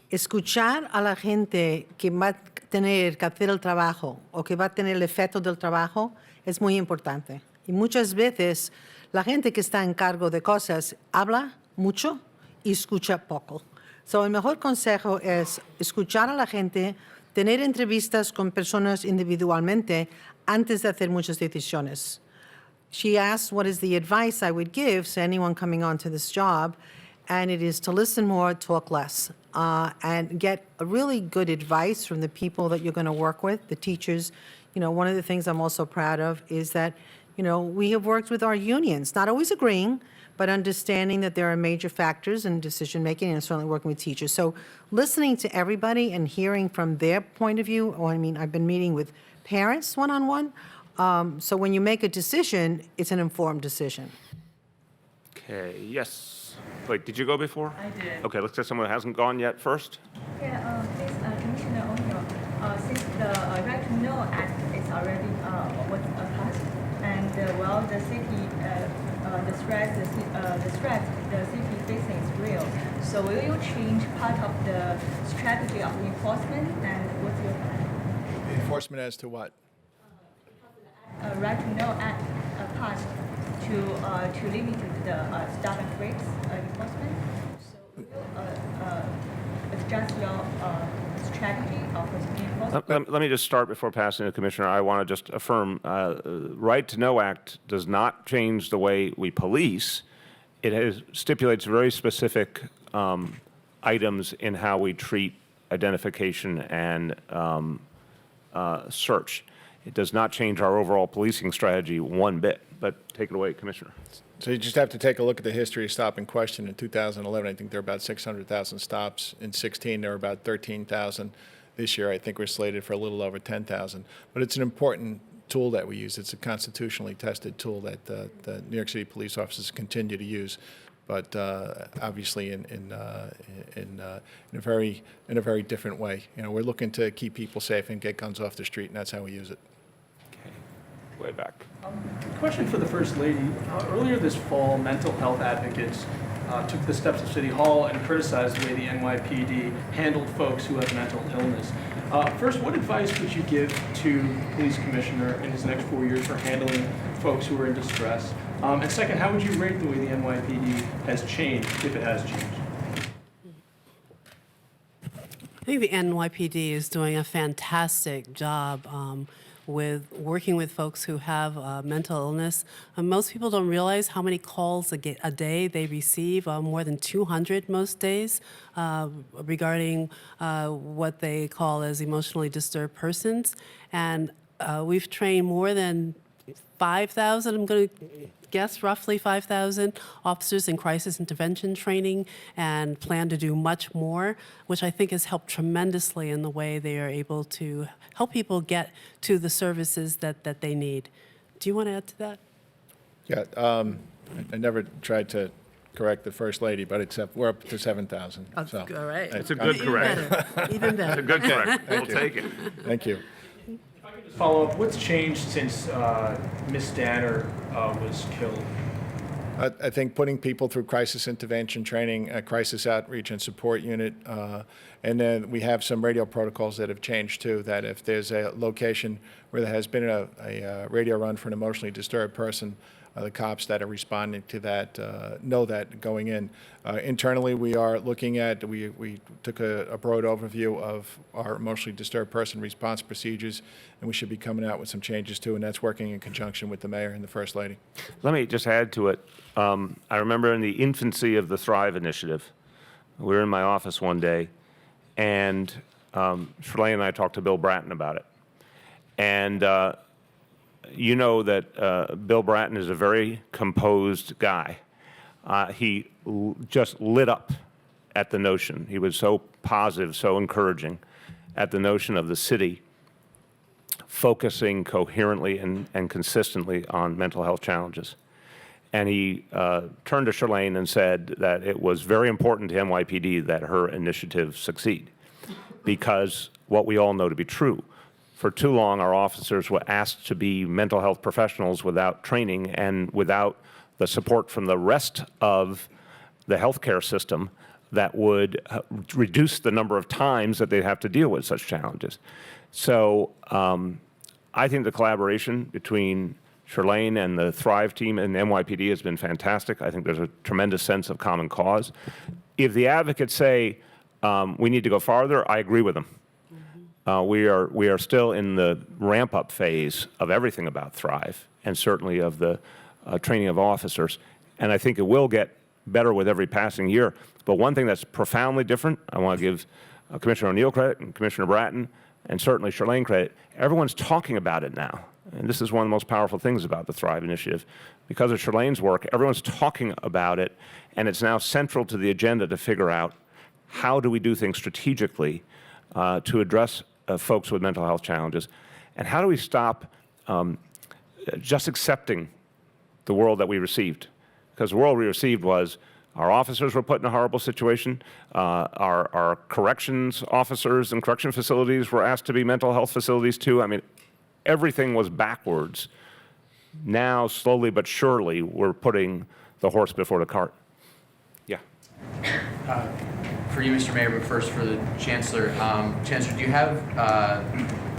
Escuchar a la gente que va a tener que hacer el trabajo o que va a tener el efecto del trabajo es muy importante. Y muchas veces la gente que está en cargo de cosas habla mucho y escucha poco. So, el mejor consejo es escuchar a la gente, tener entrevistas con personas individualmente antes de hacer muchas decisiones. She asked what is the advice I would give to anyone coming onto this job, and it is to listen more, talk less, and get a really good advice from the people that you're going to work with, the teachers. You know, one of the things I'm also proud of is that, you know, we have worked with our unions, not always agreeing, but understanding that there are major factors in decision-making, and certainly working with teachers. So listening to everybody and hearing from their point of view, I mean, I've been meeting with parents one-on-one, so when you make a decision, it's an informed decision. Okay, yes. Wait, did you go before? I did. Okay, let's get someone who hasn't gone yet first. Yeah, please, Commissioner O'Neill, since the Right to Know Act is already was passed, and the city, the threat the city facing is real. So will you change part of the strategy of enforcement, and what's your plan? Enforcement as to what? Right to Know Act passed to limit the stop and frisk enforcement. So will you adjust your strategy of enforcement? Let me just start before passing to the Commissioner. I want to just affirm, Right to Know Act does not change the way we police. It stipulates very specific items in how we treat identification and search. It does not change our overall policing strategy one bit, but take it away, Commissioner. So you just have to take a look at the history of stop and question. In 2011, I think there were about 600,000 stops. In 16, there were about 13,000. This year, I think we're slated for a little over 10,000. But it's an important tool that we use. It's a constitutionally tested tool that the New York City police officers continue to use, but obviously in a very different way. You know, we're looking to keep people safe and get guns off the street, and that's how we use it. Okay, way back. Question for the First Lady. Earlier this fall, mental health advocates took the steps of City Hall and criticized the way the NYPD handled folks who have mental illness. First, what advice would you give to the police commissioner in his next 4 years for handling folks who are in distress? And second, how would you rate the way the NYPD has changed, if it has changed? I think the NYPD is doing a fantastic job with working with folks who have mental illness. Most people don't realize how many calls a day they receive, more than 200 most days, regarding what they call as emotionally disturbed persons. And we've trained more than 5,000, I'm going to guess roughly 5,000 officers in crisis intervention training, and plan to do much more, which I think has helped tremendously in the way they are able to help people get to the services that they need. Do you want to add to that? Yeah, I never tried to correct the First Lady, but except we're up to 7,000. So. All right. It's a good correct. Even better. It's a good correct. We'll you. take it. Thank you. If I could Follow up, what's changed since Miss Danner was killed? I think putting people through crisis intervention training, crisis outreach and support unit, and then we have some radio protocols that have changed too, that if there's a location where there has been a radio run for an emotionally disturbed person, the cops that are responding to that know that going in. Internally, we are looking at, we took a broad overview of our emotionally disturbed person response procedures, and we should be coming out with some changes too, and that's working in conjunction with the mayor and the First Lady. Let me just add to it. I remember in the infancy of the Thrive Initiative, we were in my office one day, and Chirlane and I talked to Bill Bratton about it. And you know that Bill Bratton is a very composed guy. He just lit up at the notion. He was so positive, so encouraging at the notion of the city focusing coherently and consistently on mental health challenges. And he turned to Chirlane and said that it was very important to NYPD that her initiative succeed, because what we all know to be true. For too long, our officers were asked to be mental health professionals without training and without the support from the rest of the healthcare system that would reduce the number of times that they have to deal with such challenges. So I think the collaboration between Chirlane and the Thrive team and NYPD has been fantastic. I think there's a tremendous sense of common cause. If the advocates say we need to go farther, I agree with them. We are still in the ramp-up phase of everything about Thrive, and certainly of the training of officers. And I think it will get better with every passing year. But one thing that's profoundly different, I want to give Commissioner O'Neill credit and Commissioner Bratton, and certainly Chirlane credit. Everyone's talking about it now. And this is one of the most powerful things about the Thrive Initiative. Because of Chirlane's work, everyone's talking about it, and it's now central to the agenda to figure out how do we do things strategically to address folks with mental health challenges, and how do we stop just accepting the world that we received? Because the world we received was our officers were put in a horrible situation, our corrections officers and correction facilities were asked to be mental health facilities too. I mean, everything was backwards. Now, slowly but surely, we're putting the horse before the cart. Yeah. For you, Mr. Mayor, but first for the Chancellor. Chancellor, do you have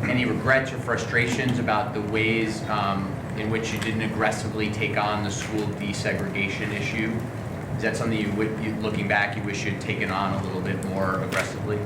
any regrets or frustrations about the ways in which you didn't aggressively take on the school desegregation issue? Is that something looking back, you wish you'd taken on a little bit more aggressively?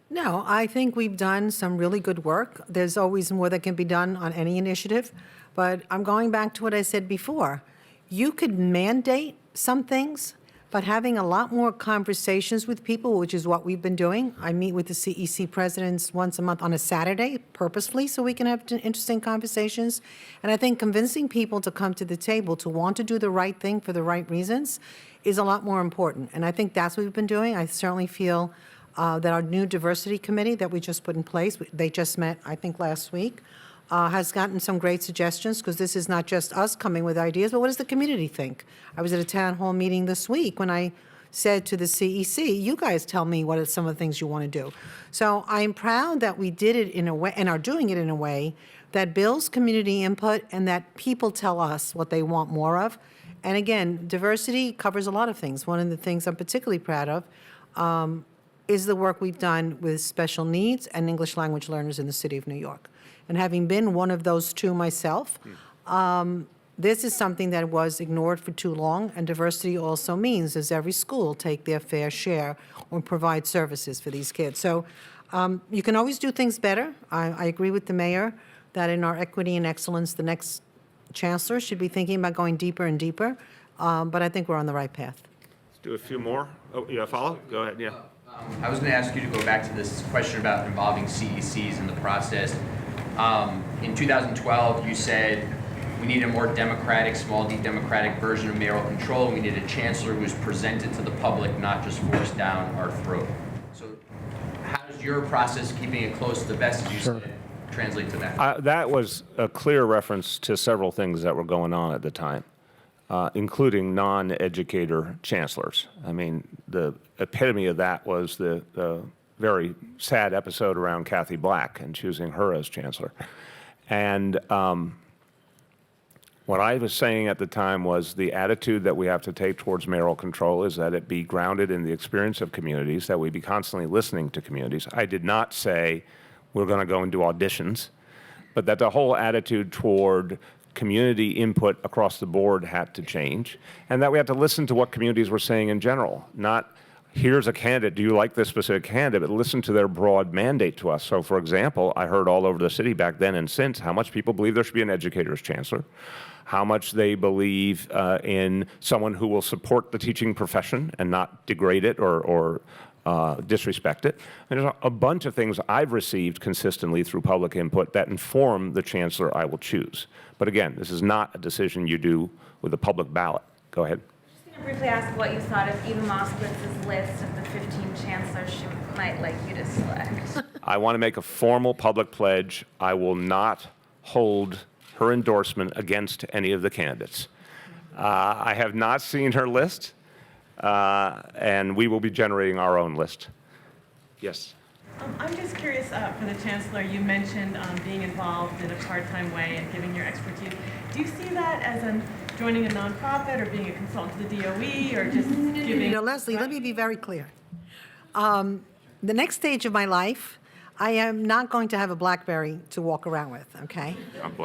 No, I think we've done some really good work. There's always more that can be done on any initiative, but I'm going back to what I said before. You could mandate some things, but having a lot more conversations with people, which is what we've been doing. I meet with the CEC presidents once a month on a Saturday, purposefully, so we can have interesting conversations. And I think convincing people to come to the table, to want to do the right thing for the right reasons, is a lot more important. And I think that's what we've been doing. I certainly feel that our new diversity committee that we just put in place, they just met, I think, last week, has gotten some great suggestions, because this is not just us coming with ideas, but what does the community think? I was at a town hall meeting this week when I said to the CEC, you guys tell me what are some of the things you want to do. So I'm proud that we did it in a way, and are doing it in a way, that builds community input and that people tell us what they want more of. And again, diversity covers a lot of things. One of the things I'm particularly proud of is the work we've done with special needs and English language learners in the city of New York. And having been one of those two myself, this is something that was ignored for too long, and diversity also means does every school take their fair share or provide services for these kids. So you can always do things better. I agree with the mayor that in our equity and excellence, the next chancellor should be thinking about going deeper and deeper, but I think we're on the right path. Let's do a few more. Oh, you follow? Go ahead, yeah. I was going to ask you to go back to this question about involving CECs in the process. In 2012, you said we need a more democratic, small d democratic version of mayoral control, and we need a chancellor who's presented to the public, not just forced down our throat. So how does your process, keeping it close to the vest, as you said, translate to that? That was a clear reference to several things that were going on at the time, including non-educator chancellors. I mean, the epitome of that was the very sad episode around Kathy Black and choosing her as chancellor. And what I was saying at the time was the attitude that we have to take towards mayoral control is that it be grounded in the experience of communities, that we be constantly listening to communities. I did not say we're going to go and do auditions, but that the whole attitude toward community input across the board had to change, and that we had to listen to what communities were saying in general, not here's a candidate, do you like this specific candidate, but listen to their broad mandate to us. So for example, I heard all over the city back then and since how much people believe there should be an educator as chancellor, how much they believe in someone who will support the teaching profession and not degrade it or disrespect it. And there's a bunch of things I've received consistently through public input that inform the chancellor I will choose. But again, this is not a decision you do with a public ballot. Go ahead. I'm just going to briefly ask what you thought of Eva Moskowitz's list of the 15 chancellors she might like you to select. I want to make a formal public pledge. I will not hold her endorsement against any of the candidates. I have not seen her list, and we will be generating our own list. Yes. I'm just curious, for the Chancellor, you mentioned being involved in a part-time way and giving your expertise. Do you see that as joining a nonprofit or being a consultant to the DOE or just giving? You know, Leslie, let me be very clear. The next stage of my life, I am not going to have a BlackBerry to walk around with, okay?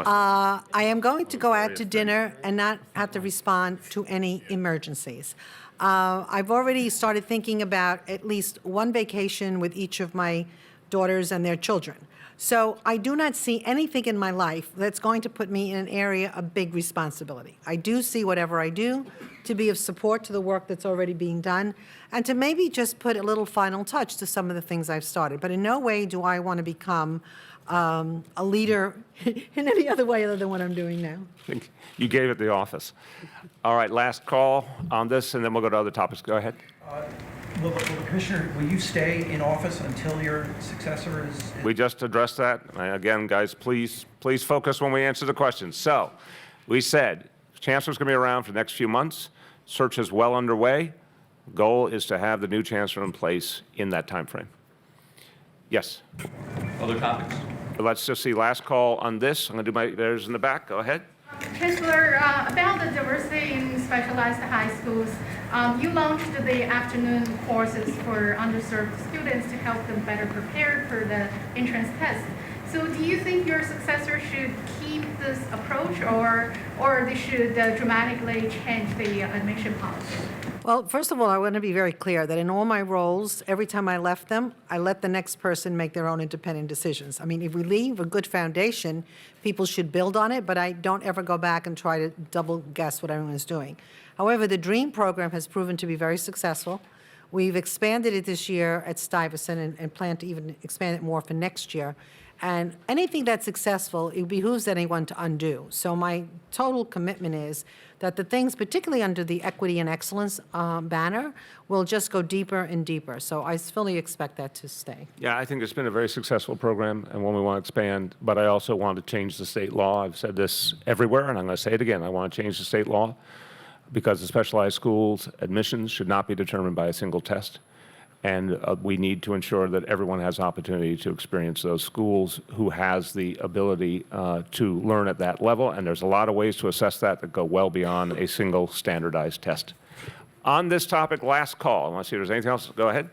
I am going to go out to dinner and not have to respond to any emergencies. I've already started thinking about at least one vacation with each of my daughters and their children. So I do not see anything in my life that's going to put me in an area of big responsibility. I do see whatever I do to be of support to the work that's already being done and to maybe just put a little final touch to some of the things I've started. But in no way do I want to become a leader in any other way other than what I'm doing now. I think you gave it the office. All right, last call on this, and then we'll go to other topics. Go ahead. Will the Commissioner, will you stay in office until your successor is? We just addressed that. Again, guys, please focus when we answer the questions. So we said Chancellor's going to be around for the next few months. Search is well underway. Goal is to have the new Chancellor in place in that time frame. Yes. Other topics? Let's just see. Last call on this. I'm going to do theirs in the back. Go ahead. Chancellor, about the diversity in specialized high schools, you launched the afternoon courses for underserved students to help them better prepared for the entrance test. So do you think your successor should keep this approach or they should dramatically change the admission policy? Well, first of all, I want to be very clear that in all my roles, every time I left them, I let the next person make their own independent decisions. I mean, if we leave a good foundation, people should build on it, but I don't ever go back and try to double guess what everyone is doing. However, the DREAM program has proven to be very successful. We've expanded it this year at Stuyvesant and plan to even expand it more for next year. And anything that's successful, it behooves anyone to undo. So my total commitment is that the things, particularly under the Equity and Excellence banner, will just go deeper and deeper. So I fully expect that to stay. Yeah, I think it's been a very successful program and one we want to expand, but I also want to change the state law. I've said this everywhere, and I'm going to say it again. I want to change the state law because the specialized schools admissions should not be determined by a single test. And we need to ensure that everyone has opportunity to experience those schools who has the ability to learn at that level. And there's a lot of ways to assess that go well beyond a single standardized test. On this topic, last call. I want to see if there's anything else. Go ahead.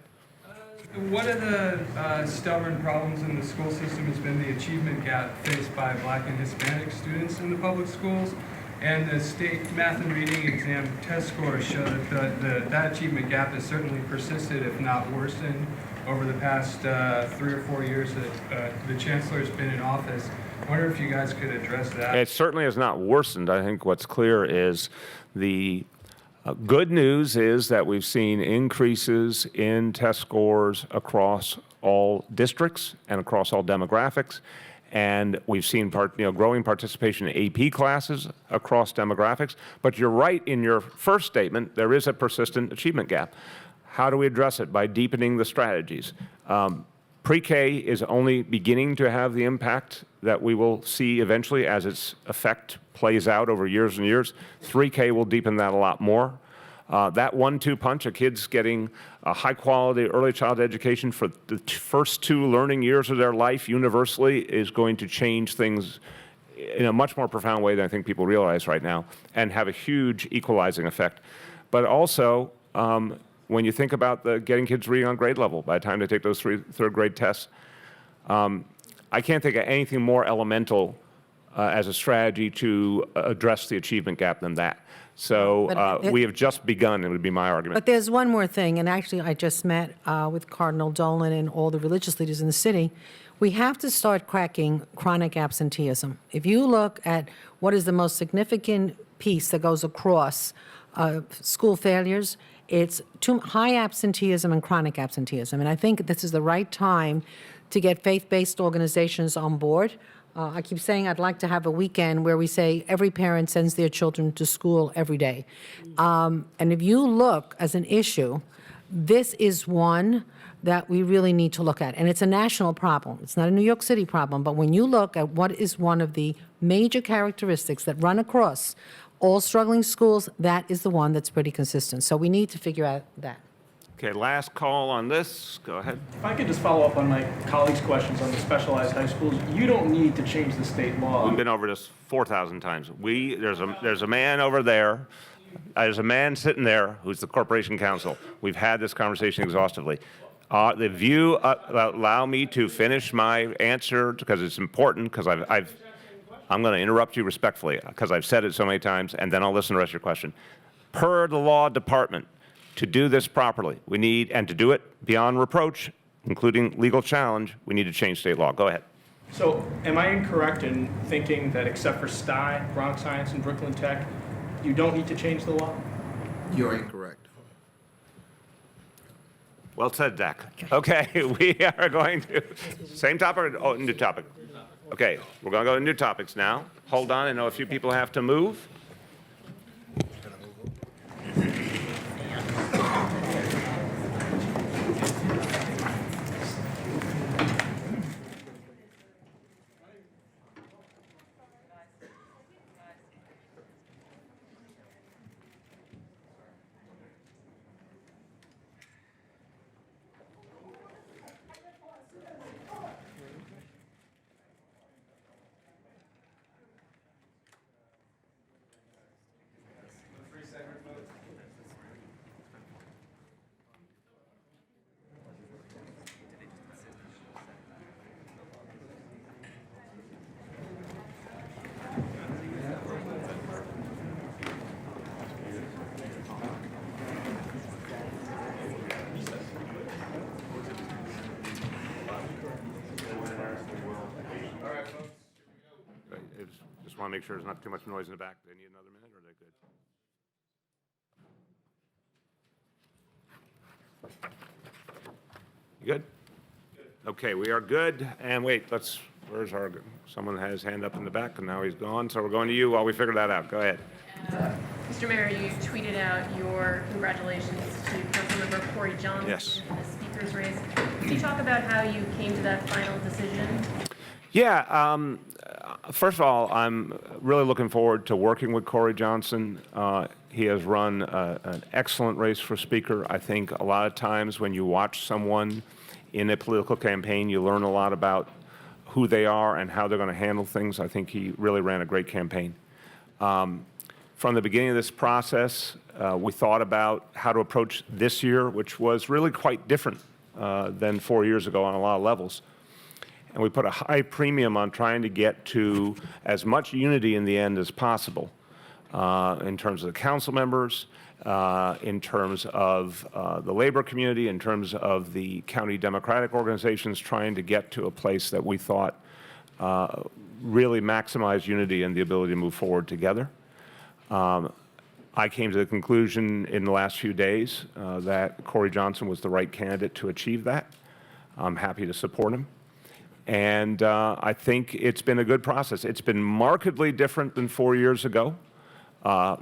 One of the stubborn problems in the school system has been the achievement gap faced by Black and Hispanic students in the public schools. And the state math and reading exam test scores show that that achievement gap has certainly persisted, if not worsened, over the past 3 or 4 years that the Chancellor's been in office. I wonder if you guys could address that. It certainly has not worsened. I think what's clear is the good news is that we've seen increases in test scores across all districts and across all demographics. And we've seen growing participation in AP classes across demographics. But you're right in your first statement, there is a persistent achievement gap. How do we address it? By deepening the strategies. Pre-K is only beginning to have the impact that we will see eventually as its effect plays out over years and years. 3K will deepen that a lot more. That 1-2 punch of kids getting a high-quality early childhood education for the first 2 learning years of their life universally is going to change things in a much more profound way than I think people realize right now, and have a huge equalizing effect. But also, when you think about getting kids reading on grade level by the time they take those third grade tests, I can't think of anything more elemental as a strategy to address the achievement gap than that. So we have just begun, it would be my argument. But there's one more thing, and actually I just met with Cardinal Dolan and all the religious leaders in the city. We have to start cracking chronic absenteeism. If you look at what is the most significant piece that goes across school failures, it's too high absenteeism and chronic absenteeism. And I think this is the right time to get faith-based organizations on board. I keep saying I'd like to have a weekend where we say every parent sends their children to school every day. And if you look as an issue, this is one that we really need to look at. And it's a national problem. It's not a New York City problem. But when you look at what is one of the major characteristics that run across all struggling schools, that is the one that's pretty consistent. So we need to figure out that. Okay, last call on this. Go ahead. If I could just follow up on my colleagues' questions on the specialized high schools, you don't need to change the state law. We've been over this 4,000 times. There's a man over there. There's a man sitting there who's the corporation counsel. We've had this conversation exhaustively. The view, allow me to finish my answer because it's important, because I'm going to interrupt you respectfully because I've said it so many times, and then I'll listen to the rest of your question. Per the law department, to do this properly, we need, and to do it beyond reproach, including legal challenge, we need to change state law. Go ahead. So am I incorrect in thinking that except for STI, Bronx Science, and Brooklyn Tech, you don't need to change the law? You're incorrect. Well said, Zach. Okay, we are going to, same topic, or new topic? Okay, we're going to go to new topics now. Hold on, I know a few people have to move. Just want to make sure there's not too much noise in the back. Do they need another minute, or are they good? You good? Okay, we are good. And wait, where's our, someone has his hand up in the back, and now he's gone. So we're going to you while we figure that out. Go ahead. Mr. Mayor, you tweeted out your congratulations to Councilmember Corey Johnson in the speaker's race. Can you talk about how you came to that final decision? Yeah, first of all, I'm really looking forward to working with Corey Johnson. He has run an excellent race for Speaker. I think a lot of times when you watch someone in a political campaign, you learn a lot about who they are and how they're going to handle things. I think he really ran a great campaign. From the beginning of this process, we thought about how to approach this year, which was really quite different than 4 years ago on a lot of levels. And we put a high premium on trying to get to as much unity in the end as possible in terms of the council members, in terms of the labor community, in terms of the county Democratic organizations, trying to get to a place that we thought really maximized unity and the ability to move forward together. I came to the conclusion in the last few days that Corey Johnson was the right candidate to achieve that. I'm happy to support him. And I think it's been a good process. It's been markedly different than 4 years ago,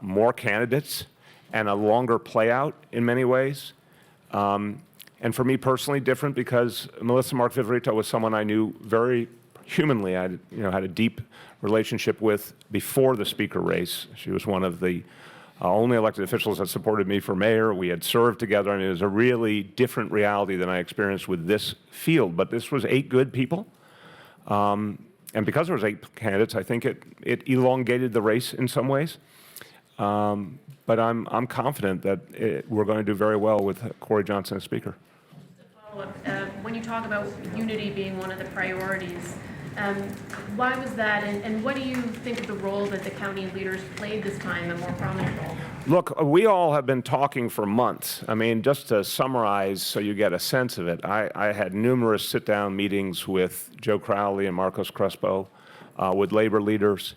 more candidates, and a longer play out in many ways. And for me personally, different because Melissa Mark Viverito was someone I knew very humanly. I had a deep relationship with before the Speaker race. She was one of the only elected officials that supported me for mayor. We had served together, and it was a really different reality than I experienced with this field. But this was 8 good people. And because there was 8 candidates, I think it elongated the race in some ways. But I'm confident that we're going to do very well with Corey Johnson as Speaker. When you talk about unity being one of the priorities, why was that, and what do you think of the role that the county leaders played this time, a more prominent role? Look, we all have been talking for months. I mean, just to summarize so you get a sense of it, I had numerous sit-down meetings with Joe Crowley and Marcos Crespo, with labor leaders,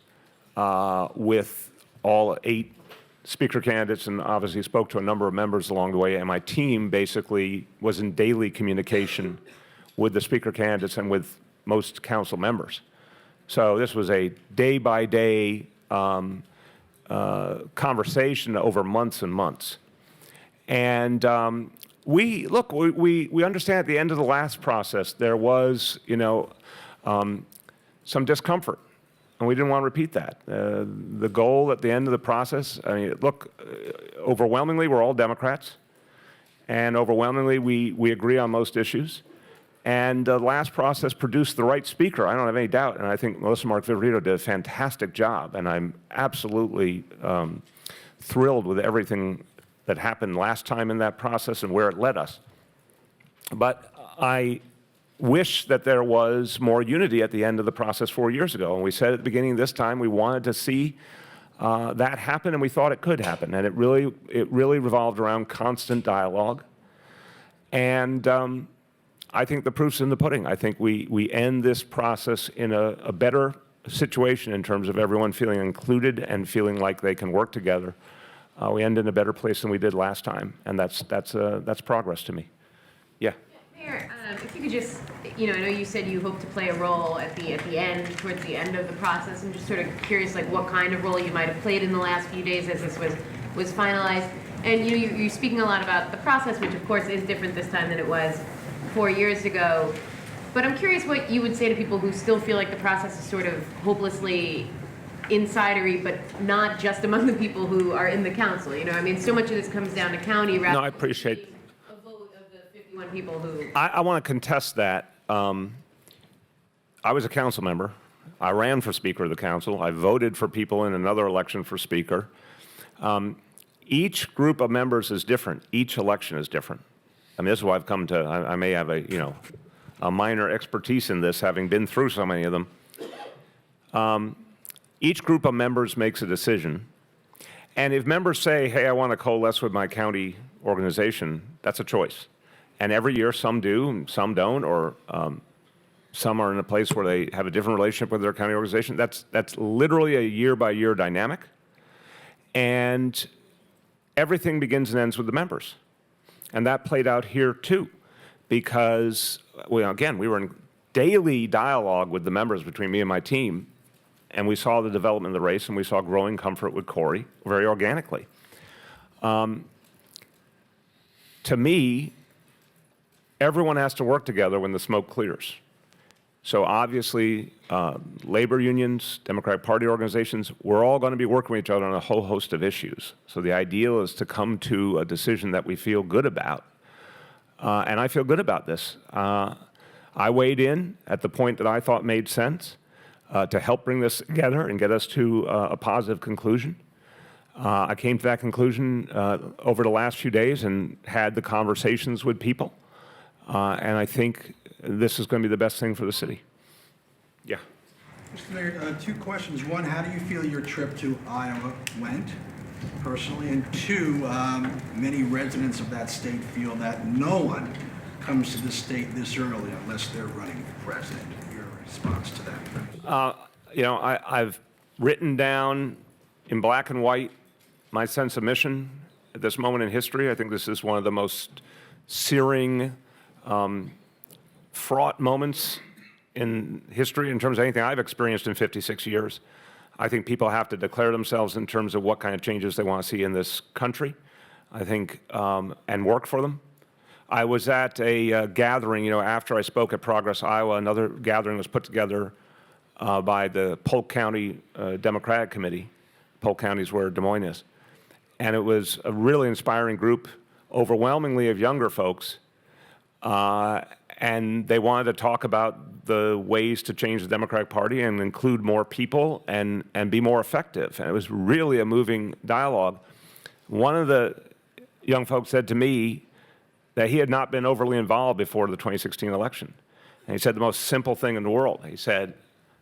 with all 8 speaker candidates, and obviously spoke to a number of members along the way. And my team basically was in daily communication with the speaker candidates and with most council members. So this was a day-by-day conversation over months and months. And we understand at the end of the last process there was, some discomfort, and we didn't want to repeat that. The goal at the end of the process, I mean, look, overwhelmingly we're all Democrats, and overwhelmingly we agree on most issues. And the last process produced the right speaker, I don't have any doubt, and I think Melissa Mark Viverito did a fantastic job, and I'm absolutely thrilled with everything that happened last time in that process and where it led us. But I wish that there was more unity at the end of the process 4 years ago, and we said at the beginning this time we wanted to see that happen, and we thought it could happen, and it really revolved around constant dialogue. And I think the proof's in the pudding. I think we end this process in a better situation in terms of everyone feeling included and feeling like they can work together. We end in a better place than we did last time, and that's progress to me. Yeah. Mayor, if you could just, I know you said you hope to play a role at the end, towards the end of the process. I'm just sort of curious, like what kind of role you might have played in the last few days as this was finalized. And you're speaking a lot about the process, which of course is different this time than it was 4 years ago. But I'm curious what you would say to people who still feel like the process is sort of hopelessly insidery, but not just among the people who are in the council. I mean, so much of this comes down to county rather No, I appreciate. a vote of the 51 people who. I want to contest that. I was a council member. I ran for Speaker of the Council. I voted for people in another election for Speaker. Each group of members is different. Each election is different. I mean, this is why I've come to, I may have a minor expertise in this, having been through so many of them. Each group of members makes a decision. And if members say, hey, I want to coalesce with my county organization, that's a choice. And every year some do, and some don't, or some are in a place where they have a different relationship with their county organization. That's literally a year-by-year dynamic. And everything begins and ends with the members. And that played out here too, because, again, we were in daily dialogue with the members between me and my team, and we saw the development of the race, and we saw growing comfort with Corey very organically. To me, everyone has to work together when the smoke clears. So obviously, labor unions, Democratic Party organizations, we're all going to be working with each other on a whole host of issues. So the ideal is to come to a decision that we feel good about. And I feel good about this. I weighed in at the point that I thought made sense to help bring this together and get us to a positive conclusion. I came to that conclusion over the last few days and had the conversations with people. And I think this is going to be the best thing for the city. Yeah. Mr. Mayor, 2 questions. One, how do you feel your trip to Iowa went, personally? And 2, many residents of that state feel that no one comes to the state this early unless they're running for president. Your response to that? I've written down in black and white my sense of mission at this moment in history. I think this is one of the most searing, fraught moments in history in terms of anything I've experienced in 56 years. I think people have to declare themselves in terms of what kind of changes they want to see in this country, I think, and work for them. I was at a gathering, after I spoke at Progress, Iowa. Another gathering was put together by the Polk County Democratic Committee. Polk County is where Des Moines is. And it was a really inspiring group, overwhelmingly of younger folks. And they wanted to talk about the ways to change the Democratic Party and include more people and be more effective. And it was really a moving dialogue. One of the young folks said to me that he had not been overly involved before the 2016 election. And he said the most simple thing in the world. He said,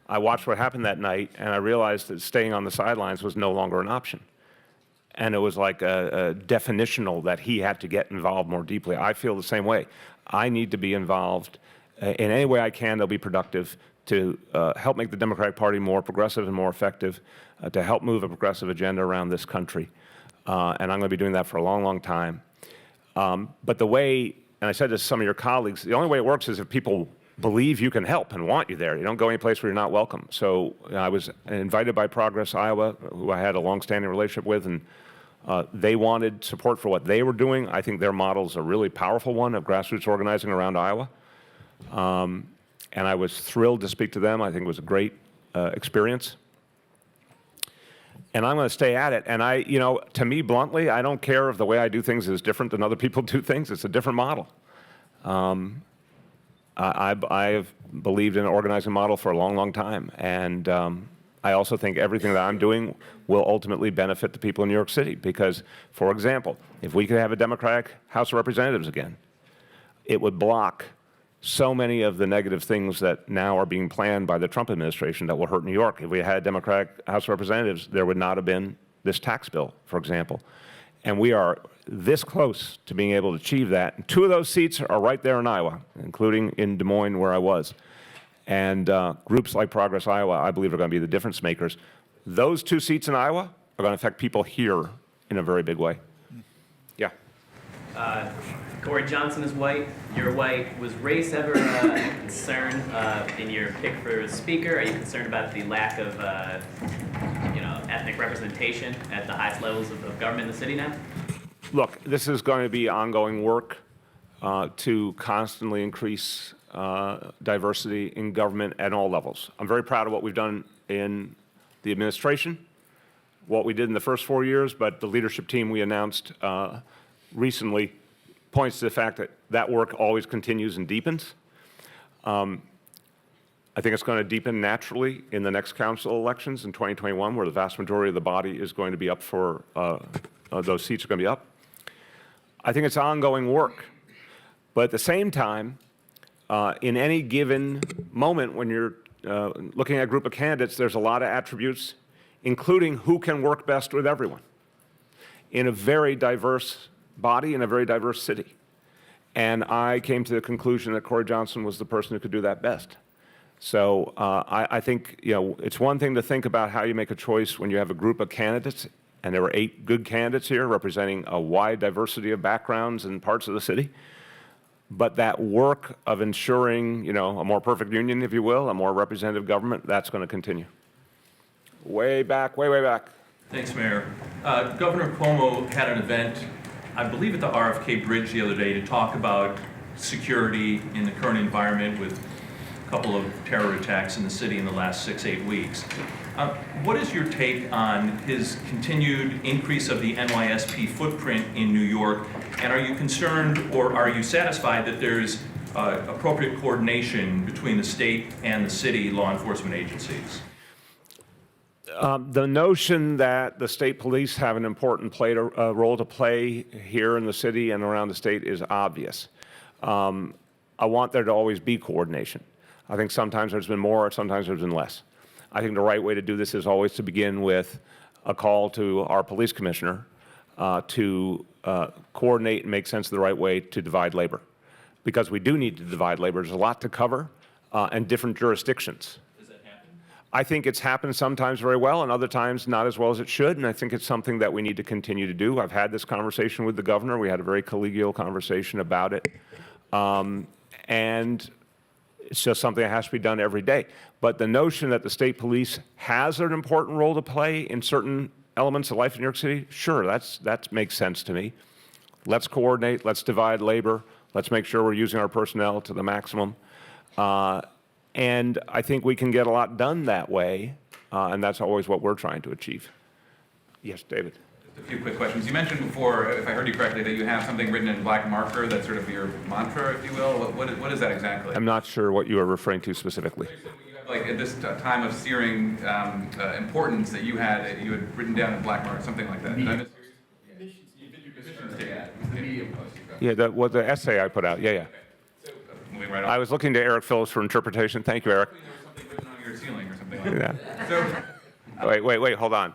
I watched what happened that night, and I realized that staying on the sidelines was no longer an option. And it was like a definitional that he had to get involved more deeply. I feel the same way. I need to be involved in any way I can that'll be productive to help make the Democratic Party more progressive and more effective, to help move a progressive agenda around this country. And I'm going to be doing that for a long, long time. But the way, and I said this to some of your colleagues, the only way it works is if people believe you can help and want you there. You don't go any place where you're not welcome. So I was invited by Progress Iowa, who I had a longstanding relationship with, and they wanted support for what they were doing. I think their model is a really powerful one of grassroots organizing around Iowa. And I was thrilled to speak to them. I think it was a great experience. And I'm going to stay at it. And to me, bluntly, I don't care if the way I do things is different than other people do things. It's a different model. I have believed in an organizing model for a long, long time. And I also think everything that I'm doing will ultimately benefit the people in New York City. Because, for example, if we could have a Democratic House of Representatives again, it would block so many of the negative things that now are being planned by the Trump administration that will hurt New York. If we had a Democratic House of Representatives, there would not have been this tax bill, for example. And we are this close to being able to achieve that. And 2 of those seats are right there in Iowa, including in Des Moines, where I was. And groups like Progress Iowa, I believe, are going to be the difference makers. Those 2 seats in Iowa are going to affect people here in a very big way. Yeah. Corey Johnson is white. You're white. Was race ever a concern in your pick for speaker? Are you concerned about the lack of ethnic representation at the highest levels of government in the city now? Look, this is going to be ongoing work to constantly increase diversity in government at all levels. I'm very proud of what we've done in the administration, what we did in the first 4 years, but the leadership team we announced recently points to the fact that that work always continues and deepens. I think it's going to deepen naturally in the next council elections in 2021, where the vast majority of the body is going to be up for, those seats are going to be up. I think it's ongoing work. But at the same time, in any given moment when you're looking at a group of candidates, there's a lot of attributes, including who can work best with everyone in a very diverse body in a very diverse city. And I came to the conclusion that Corey Johnson was the person who could do that best. So I think it's one thing to think about how you make a choice when you have a group of candidates, and there were 8 good candidates here representing a wide diversity of backgrounds and parts of the city. But that work of ensuring, a more perfect union, if you will, a more representative government, that's going to continue. Way back, way, way back. Thanks, Mayor. Governor Cuomo had an event, I believe at the RFK Bridge the other day, to talk about security in the current environment with a couple of terror attacks in the city in the last 6-8 weeks. What is your take on his continued increase of the NYSP footprint in New York? And are you concerned or are you satisfied that there's appropriate coordination between the state and the city law enforcement agencies? The notion that the state police have an important role to play here in the city and around the state is obvious. I want there to always be coordination. I think sometimes there's been more, sometimes there's been less. I think the right way to do this is always to begin with a call to our police commissioner to coordinate and make sense of the right way to divide labor. Because we do need to divide labor. There's a lot to cover and different jurisdictions. I think it's happened sometimes very well and other times not as well as it should, and I think it's something that we need to continue to do. I've had this conversation with the governor. We had a very collegial conversation about it. And it's just something that has to be done every day. But the notion that the state police has an important role to play in certain elements of life in New York City, sure, that makes sense to me. Let's coordinate, let's divide labor, let's make sure we're using our personnel to the maximum. And I think we can get a lot done that way, and that's always what we're trying to achieve. Yes, David. A few quick questions. You mentioned before, if I heard you correctly, that you have something written in black marker that's sort of your mantra, if you will. What is that exactly? I'm not sure what you are referring to specifically. Like at this time of searing importance that you had written down in black marker, something like that. Did I miss? Yeah, the essay I put out. Yeah. Moving right on. I was looking to Eric Phillips for interpretation. Thank you, Eric. There was something written on your ceiling or something like that. So, Wait, hold on.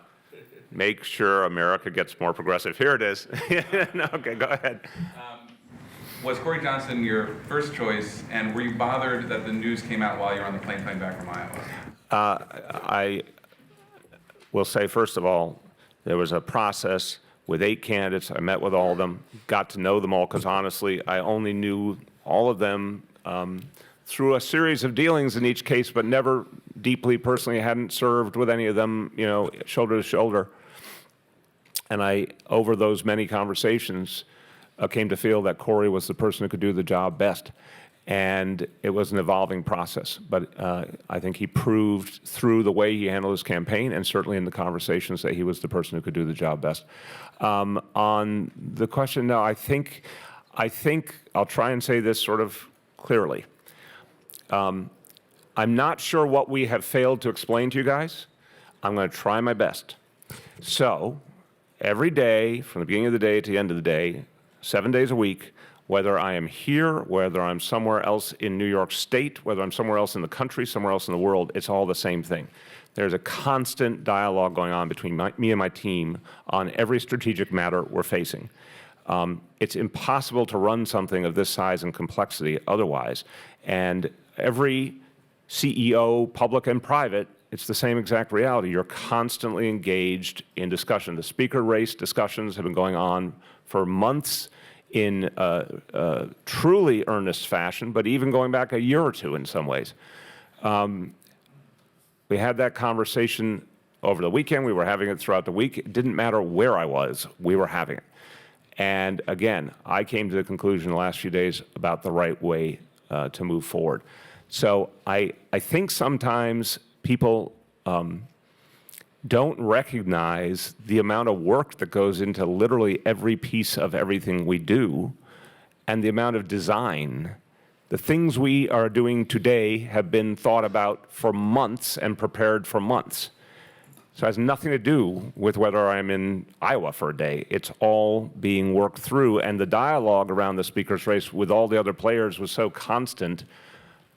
Make sure America gets more progressive. Here it is. No, okay, go ahead. was Corey Johnson your first choice, and were you bothered that the news came out while you were on the plane coming back from Iowa? I will say, first of all, there was a process with 8 candidates. I met with all of them, got to know them all, because honestly, I only knew all of them through a series of dealings in each case, but never deeply personally. I hadn't served with any of them, you know, shoulder to shoulder. And I, over those many conversations, came to feel that Corey was the person who could do the job best. And it was an evolving process. But I think he proved through the way he handled his campaign, and certainly in the conversations, that he was the person who could do the job best. On the question, no, I think I'll try and say this sort of clearly. I'm not sure what we have failed to explain to you guys. I'm going to try my best. So every day, from the beginning of the day to the end of the day, 7 days a week, whether I am here, whether I'm somewhere else in New York State, whether I'm somewhere else in the country, somewhere else in the world, it's all the same thing. There's a constant dialogue going on between me and my team on every strategic matter we're facing. It's impossible to run something of this size and complexity otherwise. And every CEO, public and private, it's the same exact reality. You're constantly engaged in discussion. The speaker race discussions have been going on for months in truly earnest fashion, but even going back a year or two in some ways. We had that conversation over the weekend. We were having it throughout the week. It didn't matter where I was, we were having it. And again, I came to the conclusion the last few days about the right way to move forward. So I think sometimes people don't recognize the amount of work that goes into literally every piece of everything we do, and the amount of design. The things we are doing today have been thought about for months and prepared for months. So it has nothing to do with whether I'm in Iowa for a day. It's all being worked through, and the dialogue around the speaker's race with all the other players was so constant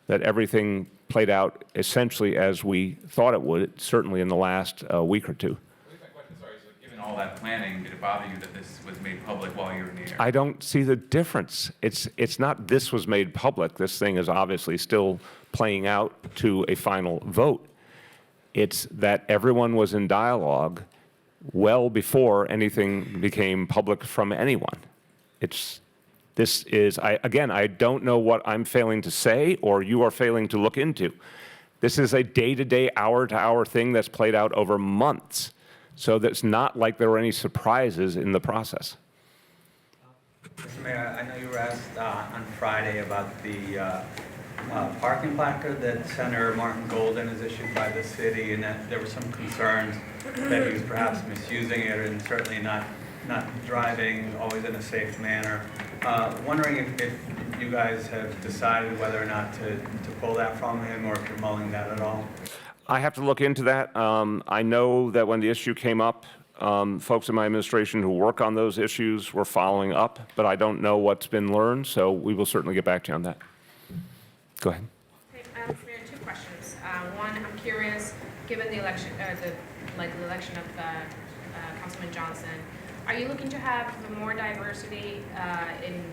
that everything played out essentially as we thought it would, certainly in the last week or two. My question, sorry, is given all that planning, did it bother you that this was made public while you were in the air? I don't see the difference. It's not this was made public. This thing is obviously still playing out to a final vote. It's that everyone was in dialogue well before anything became public from anyone. This is, again, I don't know what I'm failing to say or you are failing to look into. This is a day-to-day, hour-to-hour thing that's played out over months. So that's not like there were any surprises in the process. Mr. Mayor, I know you were asked on Friday about the parking placard that Senator Martin Golden has issued by the city, and that there were some concerns that he was perhaps misusing it and certainly not driving always in a safe manner. Wondering if you guys have decided whether or not to pull that from him, or if you're mulling that at all. I have to look into that. I know that when the issue came up, folks in my administration who work on those issues were following up, but I don't know what's been learned, so we will certainly get back to you on that. Go ahead. Okay, Mayor, 2 questions. One, I'm curious, given the election, the election of Councilman Johnson, are you looking to have more diversity in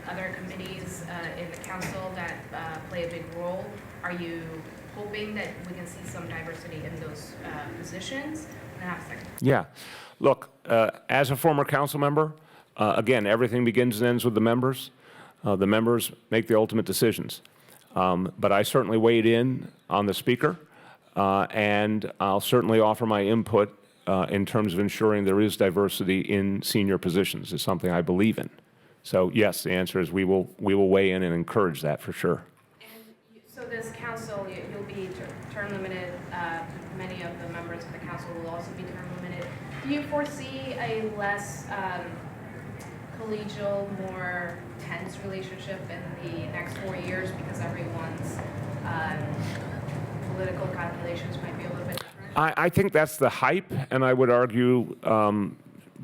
other committees in the council that play a big role? Are you hoping that we can see some diversity in those positions? And I have a second. Yeah. Look, as a former council member, again, everything begins and ends with the members. The members make the ultimate decisions. But I certainly weighed in on the speaker, and I'll certainly offer my input in terms of ensuring there is diversity in senior positions. Is something I believe in. So yes, the answer is we will weigh in and encourage that for sure. And so this council, you'll be term limited. Many of the members of the council will also be term limited. Do you foresee a less collegial, more tense relationship in the next 4 years because everyone's political calculations might be a little bit different? I think that's the hype, and I would argue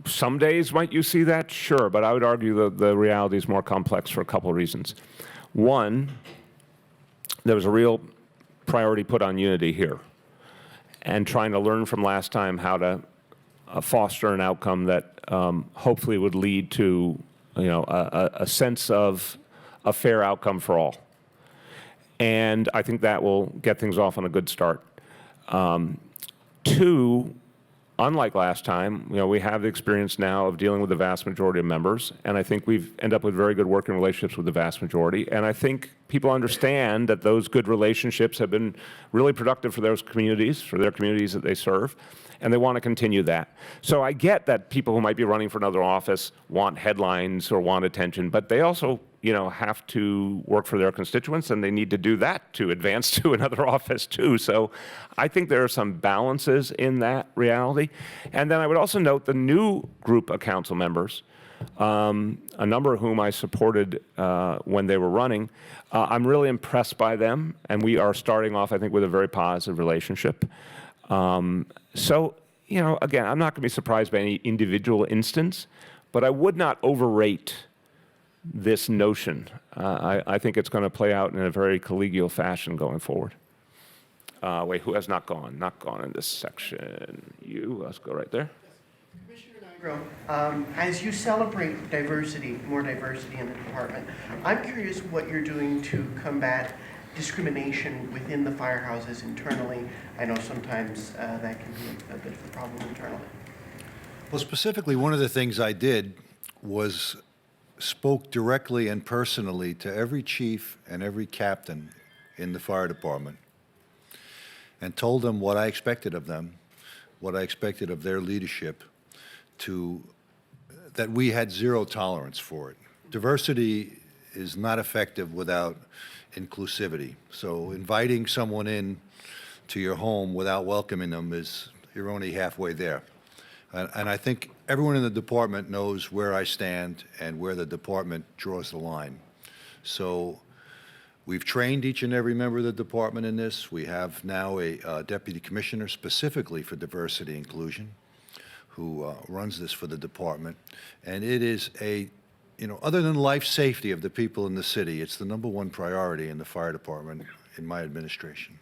some days might you see that, sure, but I would argue the reality is more complex for a couple of reasons. One, there was a real priority put on unity here, and trying to learn from last time how to foster an outcome that hopefully would lead to, a sense of a fair outcome for all. And I think that will get things off on a good start. Two, unlike last time, we have the experience now of dealing with the vast majority of members, and I think we've ended up with very good working relationships with the vast majority. And I think people understand that those good relationships have been really productive for those communities, for their communities that they serve, and they want to continue that. So I get that people who might be running for another office want headlines or want attention, but they also have to work for their constituents, and they need to do that to advance to another office too. So I think there are some balances in that reality. And then I would also note the new group of council members, a number of whom I supported when they were running. I'm really impressed by them, and we are starting off, I think, with a very positive relationship. So, again, I'm not going to be surprised by any individual instance, but I would not overrate this notion. I think it's going to play out in a very collegial fashion going forward. Wait, who has not gone? Not gone in this section. You, let's go right there. Commissioner Nigro, as you celebrate diversity, more diversity in the department, I'm curious what you're doing to combat discrimination within the firehouses internally. I know sometimes that can be a bit of a problem internally. Well, specifically, one of the things I did was spoke directly and personally to every chief and every captain in the fire department and told them what I expected of them, what I expected of their leadership, that we had zero tolerance for it. Diversity is not effective without inclusivity. So inviting someone in to your home without welcoming them you're only halfway there. And I think everyone in the department knows where I stand and where the department draws the line. So we've trained each and every member of the department in this. We have now a deputy commissioner specifically for diversity and inclusion who runs this for the department. And it is other than life safety of the people in the city, it's the #1 priority in the fire department in my administration.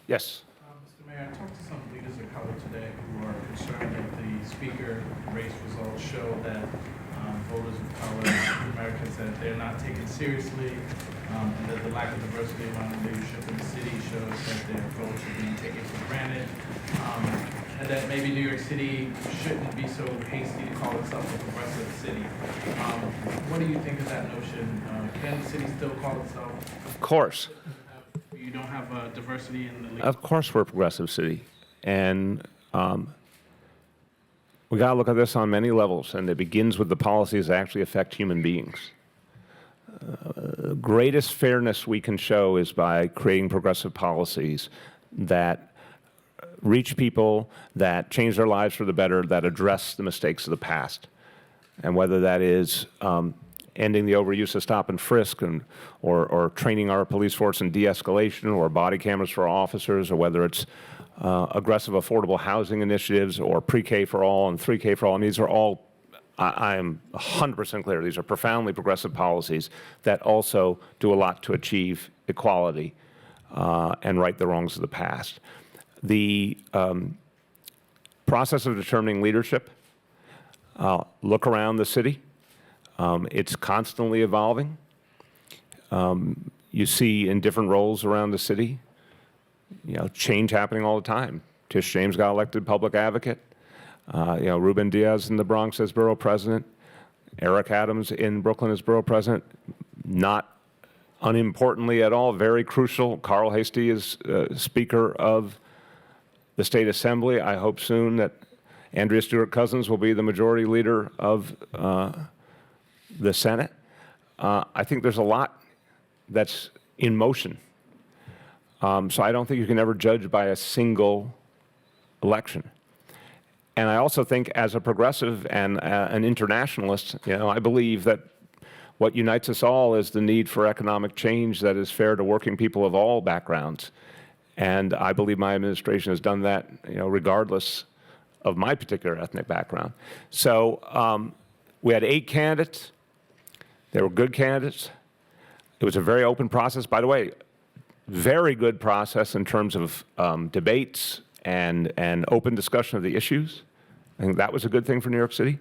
Yes. Mr. Mayor, I talked to some leaders of color today who are concerned that the speaker race results show that voters of color, Americans, that they're not taken seriously, and that the lack of diversity among the leadership in the city shows that their votes are being taken for granted, and that maybe New York City shouldn't be so hasty to call itself a progressive city. What do you think of that notion? Can the city still call itself? Of course. You don't have diversity in the leadership? Of course we're a progressive city. And we got to look at this on many levels, and it begins with the policies that actually affect human beings. The greatest fairness we can show is by creating progressive policies that reach people, that change their lives for the better, that address the mistakes of the past. And whether that is ending the overuse of stop and frisk or training our police force in de-escalation or body cameras for our officers, or whether it's aggressive affordable housing initiatives or pre-K for all and 3K for all. And these are all, I am 100% clear, these are profoundly progressive policies that also do a lot to achieve equality and right the wrongs of the past. The process of determining leadership, look around the city. It's constantly evolving. You see in different roles around the city, change happening all the time. Tish James got elected public advocate. Ruben Diaz in the Bronx as borough president. Eric Adams in Brooklyn as borough president. Not unimportantly at all, very crucial. Carl Hastie is Speaker of the State Assembly. I hope soon that Andrea Stewart-Cousins will be the majority leader of the Senate. I think there's a lot that's in motion. So I don't think you can ever judge by a single election. And I also think, as a progressive and an internationalist, I believe that what unites us all is the need for economic change that is fair to working people of all backgrounds. And I believe my administration has done that, regardless of my particular ethnic background. So we had 8 candidates. They were good candidates. It was a very open process. By the way, very good process in terms of debates and open discussion of the issues. I think that was a good thing for New York City.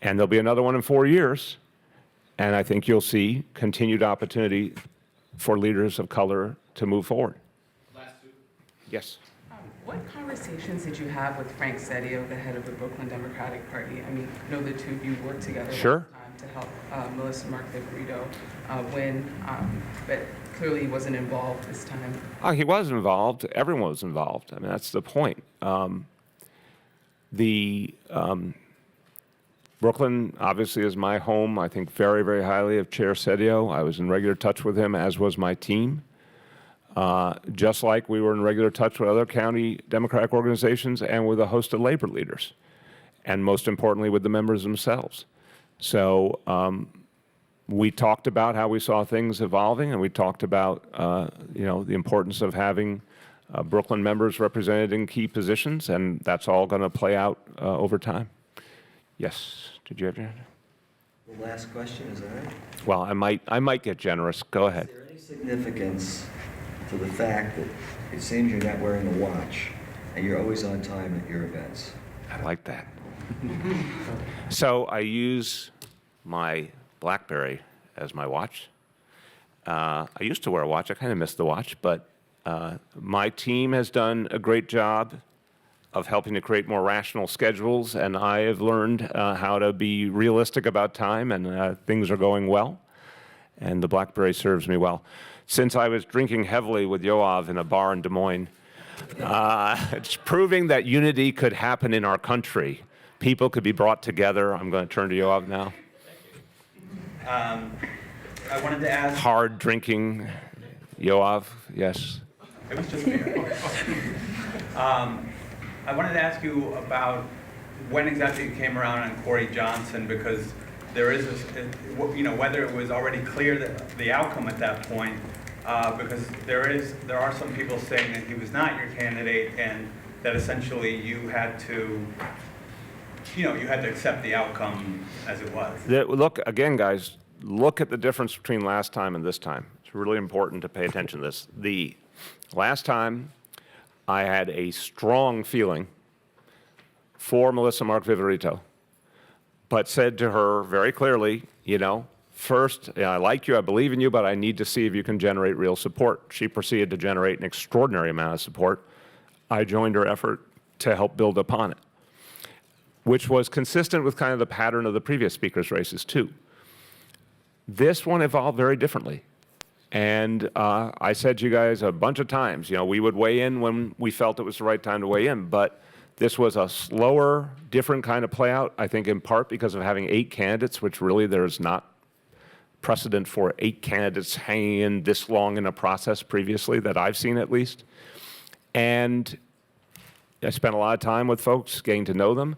And there'll be another one in 4 years. And I think you'll see continued opportunity for leaders of color to move forward. Yes. What conversations did you have with Frank Sedio, the head of the Brooklyn Democratic Party? I mean, I know the two of you worked together Sure. last time to help Melissa Mark-Viverito win, but clearly he wasn't involved this time. He was involved. Everyone was involved. I mean, that's the point. Brooklyn, obviously, is my home. I think very, very highly of Chair Sedio. I was in regular touch with him, as was my team. Just like we were in regular touch with other county Democratic organizations and with a host of labor leaders, and most importantly, with the members themselves. So we talked about how we saw things evolving, and we talked about the importance of having Brooklyn members represented in key positions, and that's all going to play out over time. Yes, did you have your hand? The last question, is that right? Well, I might get generous. Go ahead. Is there any significance to the fact that it seems you're not wearing a watch and you're always on time at your events? I like that. So I use my BlackBerry as my watch. I used to wear a watch. I kind of miss the watch, but my team has done a great job of helping to create more rational schedules, and I have learned how to be realistic about time, and things are going well, and the BlackBerry serves me well. Since I was drinking heavily with Yoav in a bar in Des Moines, it's proving that unity could happen in our country. People could be brought together. I'm going to turn to Yoav now. I wanted to ask. Hard drinking, Yoav, yes. It was just me. I wanted to ask you about when exactly you came around on Corey Johnson, because there is whether it was already clear that the outcome at that point, because there are some people saying that he was not your candidate and that essentially you had to accept the outcome as it was. Look, again, guys, look at the difference between last time and this time. It's really important to pay attention to this. The last time, I had a strong feeling for Melissa Mark-Viverito, but said to her very clearly, first, I like you, I believe in you, but I need to see if you can generate real support. She proceeded to generate an extraordinary amount of support. I joined her effort to help build upon it, which was consistent with kind of the pattern of the previous speakers' races, too. This one evolved very differently. And I said to you guys a bunch of times, we would weigh in when we felt it was the right time to weigh in, but this was a slower, different kind of play out, I think in part because of having 8 candidates, which really there's not precedent for 8 candidates hanging in this long in a process previously that I've seen at least. And I spent a lot of time with folks, getting to know them,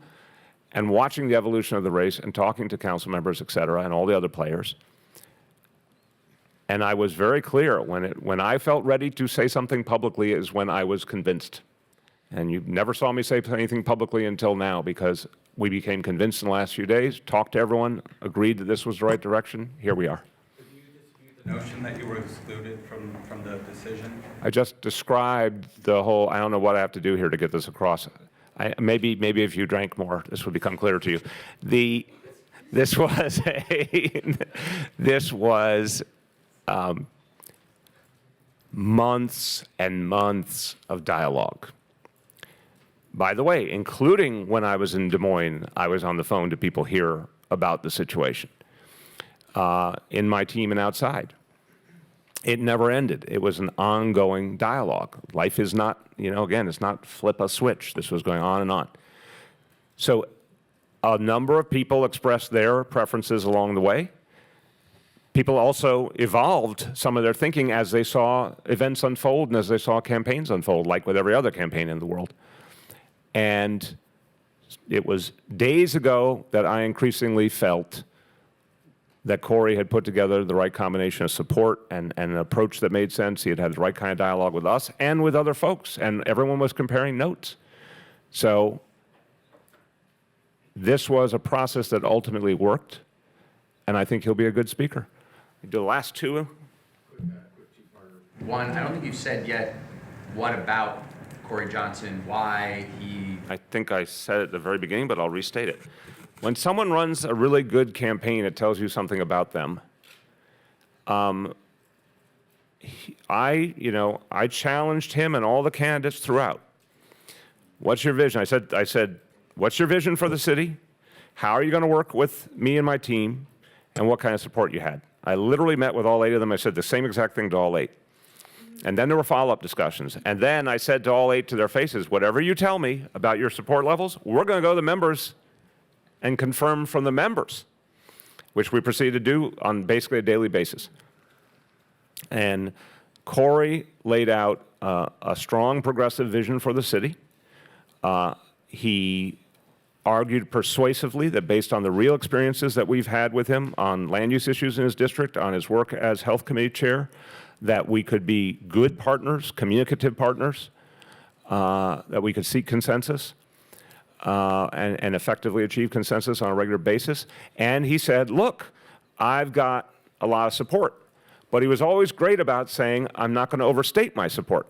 and watching the evolution of the race and talking to council members, et cetera, and all the other players. And I was very clear, when I felt ready to say something publicly is when I was convinced. And you never saw me say anything publicly until now, because we became convinced in the last few days, talked to everyone, agreed that this was the right direction. Here we are. Did you dispute the notion that you were excluded from the decision? I just described the whole, I don't know what I have to do here to get this across. Maybe if you drank more, this would become clear to you. This was months and months of dialogue. By the way, including when I was in Des Moines, I was on the phone to people here about the situation, in my team and outside. It never ended. It was an ongoing dialogue. Life is not, again, it's not flip a switch. This was going on and on. So a number of people expressed their preferences along the way. People also evolved some of their thinking as they saw events unfold and as they saw campaigns unfold, like with every other campaign in the world. And it was days ago that I increasingly felt that Corey had put together the right combination of support and an approach that made sense. He had had the right kind of dialogue with us and with other folks, and everyone was comparing notes. So this was a process that ultimately worked, and I think he'll be a good speaker. The last two. One, I don't think you've said yet what about Corey Johnson, why he... I think I said it at the very beginning, but I'll restate it. When someone runs a really good campaign, it tells you something about them. I challenged him and all the candidates throughout. What's your vision? I said, what's your vision for the city? How are you going to work with me and my team? And what kind of support you had? I literally met with all 8 of them. I said the same exact thing to all 8. And then there were follow-up discussions. And then I said to all 8 to their faces, whatever you tell me about your support levels, we're going to go to the members and confirm from the members, which we proceed to do on basically a daily basis. And Corey laid out a strong progressive vision for the city. He argued persuasively that based on the real experiences that we've had with him on land use issues in his district, on his work as health committee chair, that we could be good partners, communicative partners, that we could seek consensus. And effectively achieve consensus on a regular basis. And he said, look, I've got a lot of support. But he was always great about saying, I'm not going to overstate my support.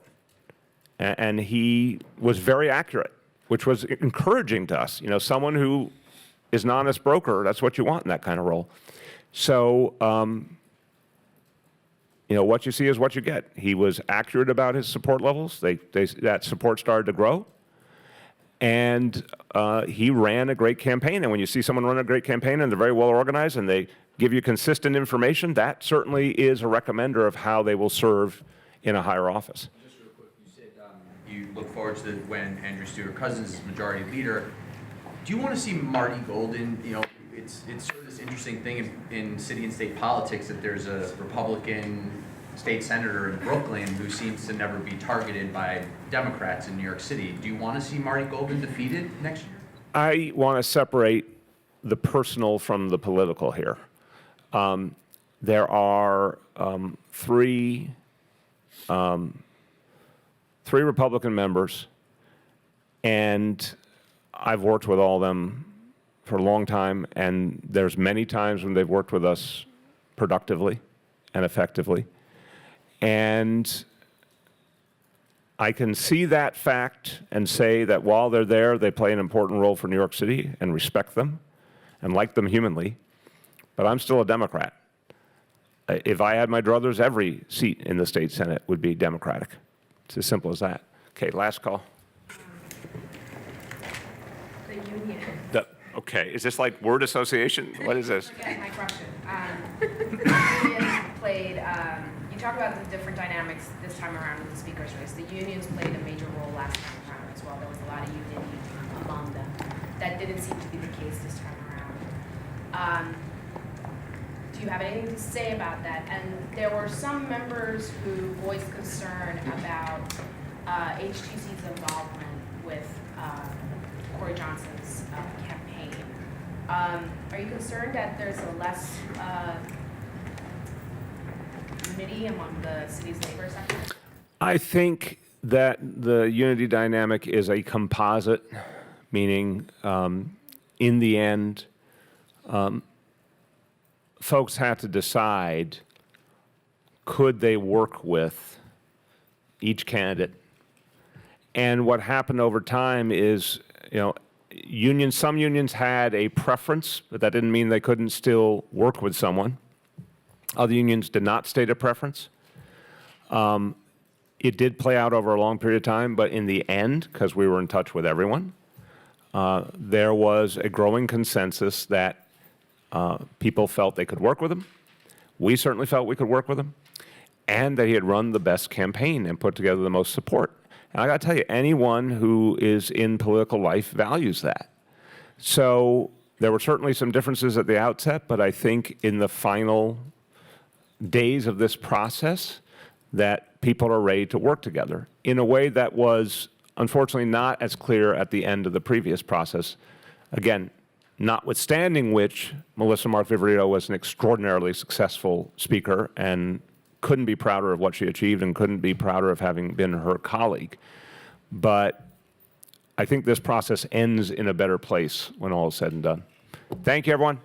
And he was very accurate, which was encouraging to us. You know, someone who is an honest broker, that's what you want in that kind of role. So, what you see is what you get. He was accurate about his support levels. That support started to grow. And he ran a great campaign. And when you see someone run a great campaign and they're very well organized and they give you consistent information, that certainly is a recommender of how they will serve in a higher office. Just real quick, you said you look forward to when Andrew Stewart Cousins is majority leader. Do you want to see Marty Golden? You know, it's sort of this interesting thing in city and state politics that there's a Republican state senator in Brooklyn who seems to never be targeted by Democrats in New York City. Do you want to see Marty Golden defeated next year? I want to separate the personal from the political here. There are three Republican members, and I've worked with all of them for a long time, and there's many times when they've worked with us productively and effectively. And I can see that fact and say that while they're there, they play an important role for New York City and respect them and like them humanly. But I'm still a Democrat. If I had my druthers, every seat in the state Senate would be Democratic. It's as simple as that. Okay, last call. The union. Okay, is this like word association? What is this? Again, my question. The unions played, you talk about the different dynamics this time around with the speaker's race. The unions played a major role last time around as well. There was a lot of unity among them. That didn't seem to be the case this time around. Do you have anything to say about that? And there were some members who voiced concern about HTC's involvement with Corey Johnson's campaign. Are you concerned that there's a less unity among the city's neighbors? I think that the unity dynamic is a composite, meaning in the end, folks had to decide, could they work with each candidate? And what happened over time is, some unions had a preference, but that didn't mean they couldn't still work with someone. Other unions did not state a preference. It did play out over a long period of time, but in the end, because we were in touch with everyone, there was a growing consensus that people felt they could work with him. We certainly felt we could work with him, and that he had run the best campaign and put together the most support. And I got to tell you, anyone who is in political life values that. So there were certainly some differences at the outset, but I think in the final days of this process that people are ready to work together in a way that was unfortunately not as clear at the end of the previous process. Again, notwithstanding which, Melissa Mark Viverito was an extraordinarily successful speaker and couldn't be prouder of what she achieved and couldn't be prouder of having been her colleague. But I think this process ends in a better place when all is said and done. Thank you, everyone.